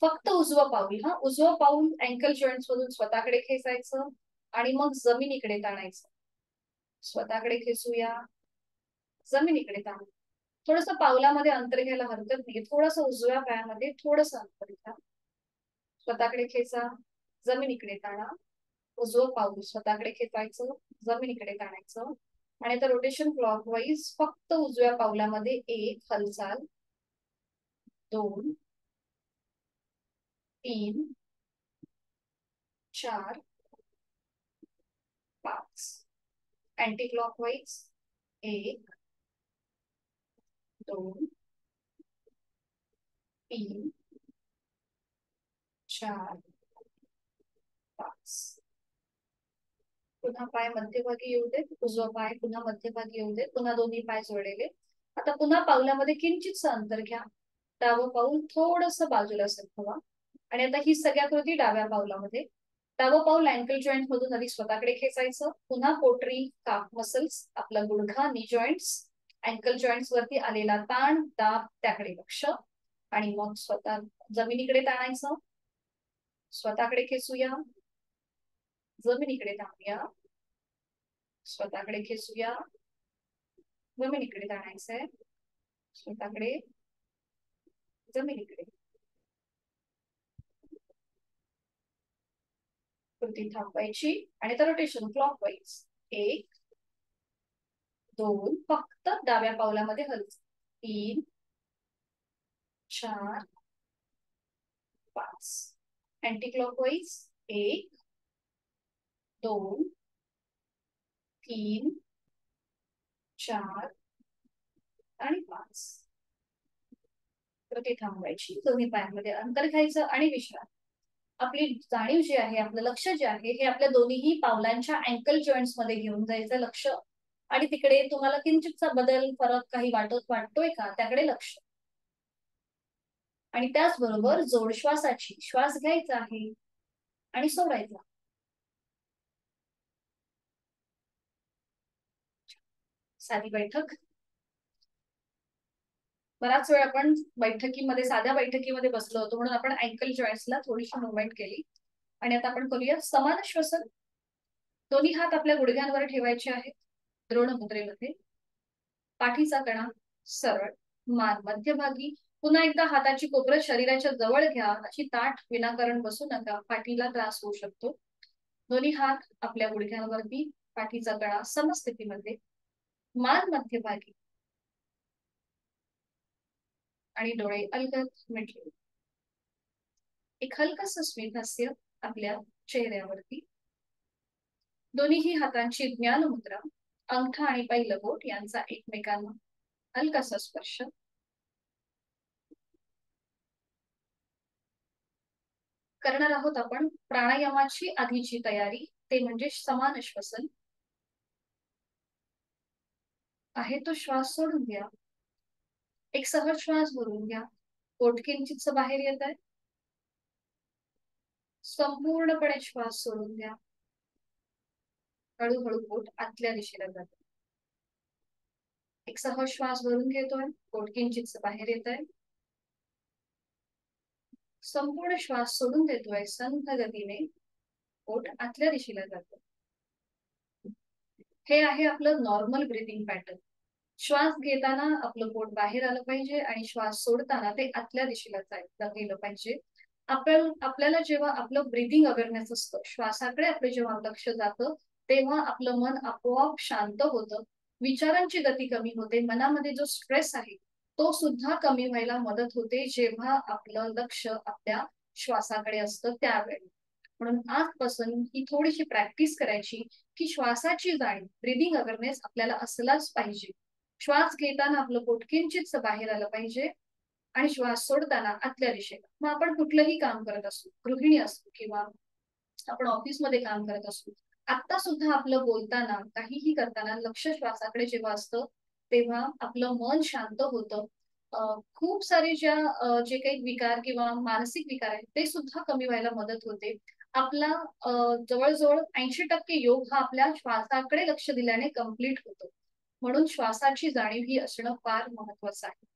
फक्त उजवं पाऊल, उजवं पाऊल अँकल जॉईंट्स मधून स्वतःकडे खेचायचं आणि मग जमिनीकडे ताणायचं. स्वतःकडे खेचूया, जमिनीकडे ताणू. थोडस पावलामध्ये अंतर घ्यायला हरकत नाही. थोडस उजव्या पायामध्ये थोडस अंतर घ्या. स्वतःकडे खेचा, जमिनीकडे ताणा. उजवं पाऊल स्वतःकडे खेचायचं, जमिनीकडे ताणायचं. आणि आता रोटेशन क्लॉकवाईज फक्त उजव्या पावलामध्ये 1 हालचाल, 2, 3, 4, 5. Anti clockwise 1, 2, 3, 4, 5. पुन्हा पाय मध्यभागी येऊ देत. उजवा पाय पुन्हा मध्यभागी येऊ देत. पुन्हा दोन्ही पाय जोडलेले. आता पुन्हा पावलामध्ये किंचितसं अंतर घ्या. डावं पाऊल थोडस बाजूला सरकवा. आणि आता ही सगळ्या कृती डाव्या पावलामध्ये. डावं पाऊल अँकल जॉईंट मधून आधी स्वतःकडे खेचायचं. पुन्हा पोटरी, काफ मसल्स, आपला गुडघा, नी जॉईंट्स, अँकल जॉईंट्स वरती आलेला ताण, दाब त्याकडे लक्ष. आणि मग स्वतः जमिनीकडे ताणायचं. स्वतःकडे खेचूया, जमिनीकडे ताणूया, स्वतःकडे खेचूया, जमिनीकडे जाण्याचं आहे, स्वतःकडे जमिनीकडे. कृती थांबवायची आणि आता रोटेशन क्लॉकवाईज. 1 2 फक्त डाव्या पावलामध्ये हलच. 3 4 5 अँटी क्लॉकवाईज. 1 2 3 4 आणि 5. कृती थांबवायची, दोन्ही पायांमध्ये अंतर घ्यायचं आणि विश्राम. आपली जाणीव जी आहे, आपलं लक्ष जे आहे, हे आपल्या दोन्ही पावलांच्या अँकल जॉईंट्स मध्ये घेऊन जायचं लक्ष. आणि तिकडे तुम्हाला किंचितचा बदल फरक काही वाटतोय का, त्याकडे लक्ष. आणि त्याचबरोबर जोड श्वासाची, श्वास घ्यायचा आहे आणि सोडायचा. साधी बैठक. बराच वेळ आपण बैठकीमध्ये, साध्या बैठकीमध्ये बसलो होतो म्हणून आपण अँकल जॉईंट्सला थोडीशी मुवमेंट केली. आणि आता आपण करूया समान श्वसन. दोन्ही हात आपल्या गुडघ्यांवर ठेवायचे आहेत द्रोण मुद्रेमध्ये. पाठीचा कणा सरळ, मान मध्यभागी. पुन्हा एकदा हाताची कोपरं शरीराच्या जवळ घ्या. अशी ताठ विनाकारण बसू नका, पाठीला त्रास होऊ शकतो. दोन्ही हात आपल्या गुडघ्यांवरती, पाठीचा कणा समस्थितीमध्ये, मान मध्यभागी आणि डोळे अलगद मिटले. एक हलकस स्मितहास्य आपल्या चेहऱ्यावरती. दोन्ही हातांची ज्ञान मुद्रा, अंगठा आणि पहिलं बोट यांचा एकमेकांना हलकासा स्पर्श. करणार आहोत आपण प्राणायामाची आधीची तयारी, ते म्हणजे समान श्वसन. आहे तो श्वास सोडून घ्या. एक सहज श्वास भरून घ्या. पोट किंचितसं बाहेर येत आहे. संपूर्णपणे श्वास सोडून द्या. हळूहळू पोट आतल्या दिशेला जाते. एक सहज श्वास भरून घेतोय, पोट किंचितसं बाहेर येत आहे. संपूर्ण श्वास सोडून देतोय, संथ गतीने पोट आतल्या दिशेला जातं. हे आहे आपलं नॉर्मल ब्रीदिंग पॅटर्न. श्वास घेताना आपलं पोट बाहेर आलं पाहिजे आणि श्वास सोडताना ते आतल्या दिशेला गेलं पाहिजे. आपल्याला जेव्हा आपलं ब्रीदिंग अवेअरनेस असतं, श्वासाकडे आपलं जेव्हा लक्ष जातं, तेव्हा आपलं मन आपोआप शांत होतं. विचारांची गती कमी होते. मनामध्ये जो स्ट्रेस आहे तो सुद्धा कमी व्हायला मदत होते, जेव्हा आपलं लक्ष आपल्या श्वासाकडे असतं त्यावेळी. म्हणून आजपासून ही थोडीशी प्रॅक्टिस करायची की श्वासाची जाणीव, ब्रीदिंग अवेअरनेस आपल्याला असलाच पाहिजे. श्वास घेताना आपलं पोट किंचितसं बाहेर आलं पाहिजे आणि श्वास सोडताना आतल्या दिशेला. मग आपण कुठलंही काम करत असू, गृहिणी असू किंवा आपण ऑफिसमध्ये काम करत असू, आता सुद्धा आपलं बोलताना, काहीही करताना लक्ष श्वासाकडे जेव्हा असतं तेव्हा आपलं मन शांत होतं. खूप सारे जे काही विकार किंवा मानसिक विकार आहेत ते सुद्धा कमी व्हायला मदत होते. आपला जवळजवळ 80% योग हा आपल्या श्वासाकडे लक्ष दिल्याने कम्प्लीट होतो. म्हणून श्वासाची जाणीव ही असणं फार महत्वाचं आहे.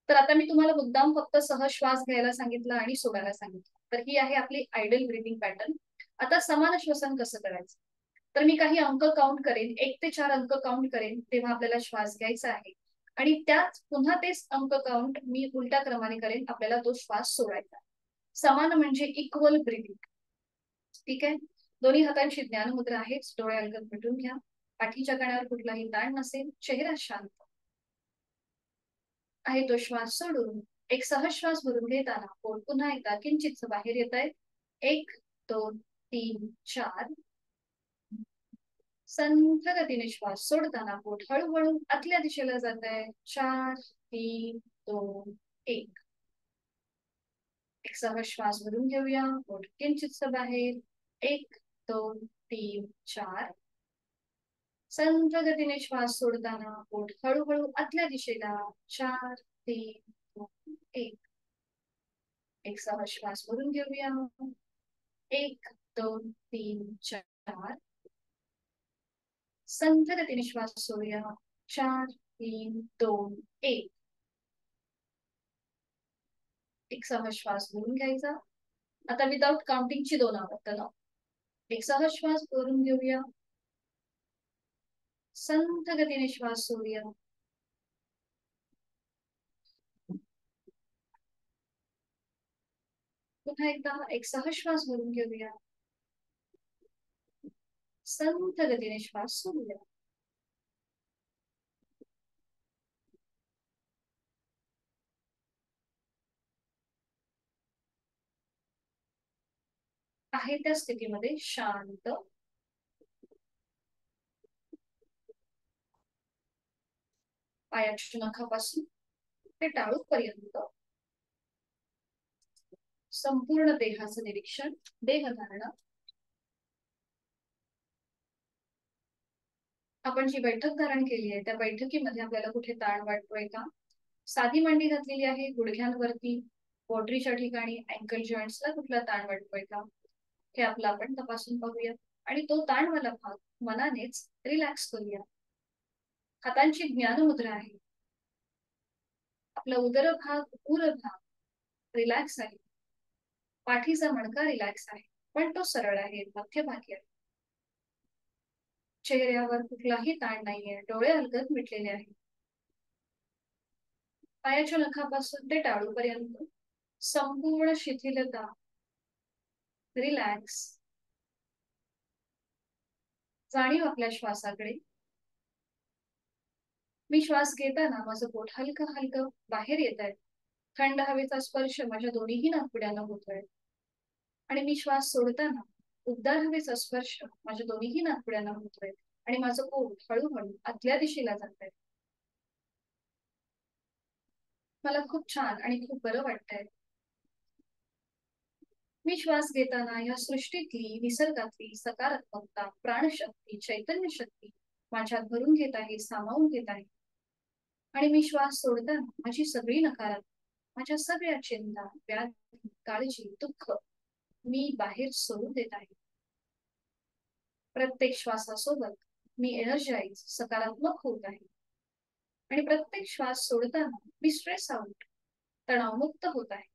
तर आता मी तुम्हाला मुद्दाम फक्त सहज श्वास घ्यायला सांगितलं आणि सोडायला सांगितलं. तर ही आहे आपली आयडियल ब्रीदिंग पॅटर्न. आता समान श्वसन कसं करायचं, तर मी काही अंक काउंट करेन, 1 ते 4 अंक काउंट करेन, तेव्हा आपल्याला श्वास घ्यायचा आहे. आणि त्याच पुन्हा तेच अंक काउंट मी उलट्या क्रमाने करेन, आपल्याला तो श्वास सोडायचा. समान म्हणजे इक्वल ब्रीदिंग. ठीक आहे. दोन्ही हातांची ज्ञानमुद्रा आहेच. डोळे अलगद मिटून घ्या. पाठीच्या कण्यावर कुठलाही ताण नसेल, चेहरा शांत आहे. तो श्वास सोडून एक सहज श्वास भरून घेताना पोट पुन्हा एकदा किंचितसं बाहेर येत आहे. 1 2 3 4. संथ गतीने श्वास सोडताना पोट हळूहळू आतल्या दिशेला जात आहे. 4 3 2 1. एक सहज श्वास भरून घेऊया. पोट किंचितसं बाहेर. 1 2 3 4. संथ गतीने श्वास सोडताना पोट हळूहळू आतल्या दिशेला. 4 3 2 1. एक सहज श्वास भरून घेऊया. 1 2 3 4. संथ गतीने श्वास सोडूया. 4 3 2 1. एक सहज श्वास भरून घ्यायचा. आता विदाउट काउंटिंगची 2 आवर्तनं. एक सहज श्वास भरून घेऊया. संथ गतीने श्वास सोडूया. पुन्हा एकदा एक सहश्वास भरून घेऊया. संथ गतीने श्वास सोडूया. आहे त्या स्थितीमध्ये शांत पायाच्या नखापासून ते टाळूपर्यंत संपूर्ण देहाचं निरीक्षण, देहधारणा. आपण जी बैठक धारण केली आहे त्या बैठकीमध्ये आपल्याला कुठे ताण वाटतोय का? साधी मांडी घातलेली आहे, गुडघ्यांवरती पोटरीच्या ठिकाणी अँकल जॉईंट्सला कुठला ताण वाटतोय का, हे आपलं आपण तपासून पाहूया. आणि तो ताणवाला भाग मनानेच रिलॅक्स करूया. हातांची ज्ञान मुद्रा आहे. आपला उदर भाग, उर भाग रिलॅक्स आहे. पाठीचा मणका रिलॅक्स आहे, पण तो सरळ आहे, मध्यभागी आहे. चेहऱ्यावर कुठलाही ताण नाहीये, डोळे हलगत मिटलेले आहेत. पायाच्या नखापासून ते टाळूपर्यंत संपूर्ण शिथिलता, रिलॅक्स. जाणीव आपल्या श्वासाकडे. मी श्वास घेताना माझं पोट हलकं हलकं बाहेर येत आहे. थंड हवेचा स्पर्श माझ्या दोन्हीही नाकपुड्यांना होतोय. आणि मी श्वास सोडताना उबदार हवेचा स्पर्श माझ्या दोन्हीही नाकपुड्यांना होतोय आणि माझं पोट हळूहळू आतल्या दिशेला जात आहे. मला खूप छान आणि खूप बरं वाटतंय. मी श्वास घेताना या सृष्टीतली, निसर्गातली सकारात्मकता, प्राणशक्ती, चैतन्य शक्ती माझ्यात भरून घेत आहे, सामावून घेत आहे. आणि मी श्वास सोडताना माझी सगळी नकारात्मकता, माझ्या सगळ्या चिंता, व्याधी, काळजी, दुःख मी बाहेर सोडून देत आहे. प्रत्येक श्वासासोबत मी एनर्जाइज, सकारात्मक होत आहे. आणि प्रत्येक श्वास सोडताना मी स्ट्रेस आउट, तणावमुक्त होत आहे.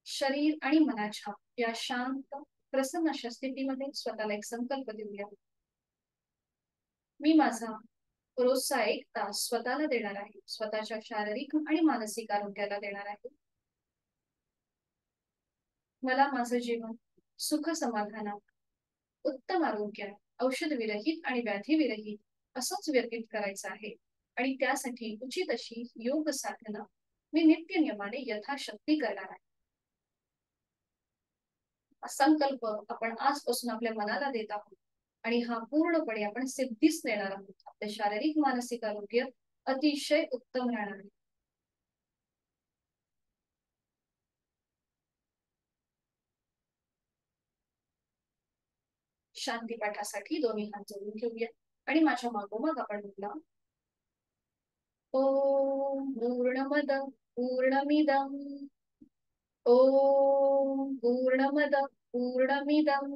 शरीर आणि मनाच्या या शांत, प्रसन्न अशा स्थितीमध्ये स्वतःला एक संकल्प देऊया. मी माझा रोजचा 1 तास स्वतःला देणार आहे, स्वतःच्या शारीरिक आणि मानसिक आरोग्याला देणार आहे. मला माझं जीवन सुख समाधानात, उत्तम आरोग्यात, औषध विरहित आणि व्याधी विरहित असंच व्यतीत करायचं आहे. आणि त्यासाठी उचित अशी योग साधना मी नित्य नियमाने यथाशक्ती करणार आहे. संकल्प आपण आजपासून आपल्या मनाला देत आहोत आणि हा पूर्णपणे आपण सिद्धीच देणार आहोत. आपले शारीरिक मानसिक आरोग्य अतिशय उत्तम राहणार आहे. शांतीपाठासाठी दोन्ही हात जोडून घेऊया आणि माझ्या मागोमाग आपण बोला. ओम पूर्णमद पूर्णमिदं ओम पूर्णमद पूर्णमिदं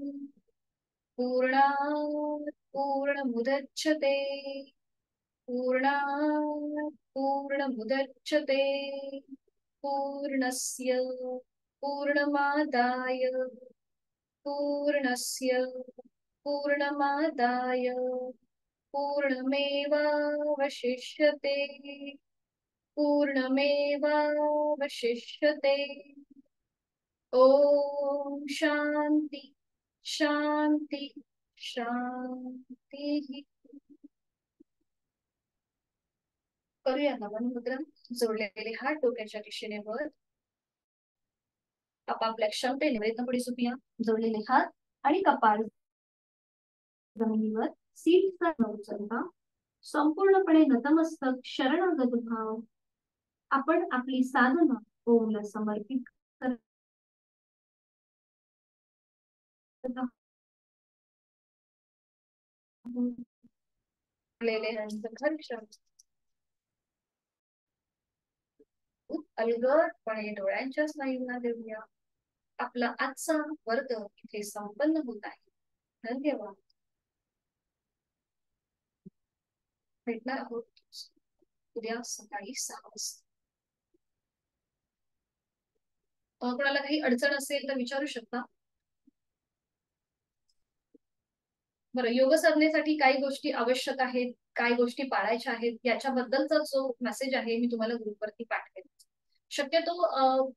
पूर्णात् पूर्णमुदच्यते पूर्णात् पूर्णमुदच्यते पूर्णस्य पूर्णमादाय पूर्णस्य पूर्णमादाय पूर्णमेवावशिष्यते पूर्णमेवावशिष्यते. ओम शांती शांती शांती. करूया नमन मुद्रा. जोडलेले हात डोक्याच्या दिशेने वर. आपापल्या क्षमतेने वेदनापुढे झोपूया. जोडलेले हात आणि कपाळ जमिनीवर सीटचा उचलता संपूर्णपणे नतमस्तक शरणागत भाव. आपण आपली साधना ओमला समर्पित अलगदपणे डोळ्यांच्या स्नायूंना देऊया. आपला आजचा वर्ग इथे संपन्न होत आहे. धन्यवाद. भेटणार आहोत उद्या सकाळी 6 वाजता. कोणाला काही अडचण असेल तर विचारू शकता. बरं, योग साधनेसाठी काही गोष्टी आवश्यक आहेत. काय गोष्टी पाळायच्या आहेत याच्याबद्दलचा जो मेसेज आहे मी तुम्हाला ग्रुपवरती पाठवेल. शक्यतो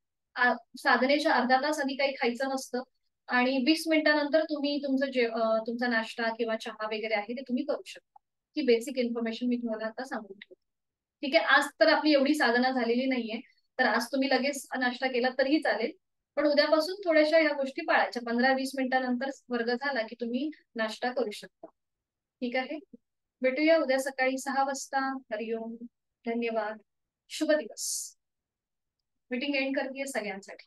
साधनेच्या अर्धा तास आधी काही खायचं नसतं आणि 20 मिनिटानंतर तुम्ही तुमचा नाश्ता किंवा चहा वगैरे आहे ते तुम्ही करू शकता. ही बेसिक इन्फॉर्मेशन मी तुम्हाला आता सांगून ठेवते. ठीक आहे, आज तर आपली एवढी साधना झालेली नाहीये, तर आज तुम्ही लगेच नाश्ता केला तरीही चालेल, पण उद्यापासून थोड्याशा ह्या गोष्टी पाळायच्या. 15-20 मिनिटानंतर वर्ग झाला की तुम्ही नाश्ता करू शकता. ठीक आहे, भेटूया उद्या सकाळी 6 वाजता. हरिओम, धन्यवाद, शुभ दिवस. मीटिंग एंड करते सगळ्यांसाठी.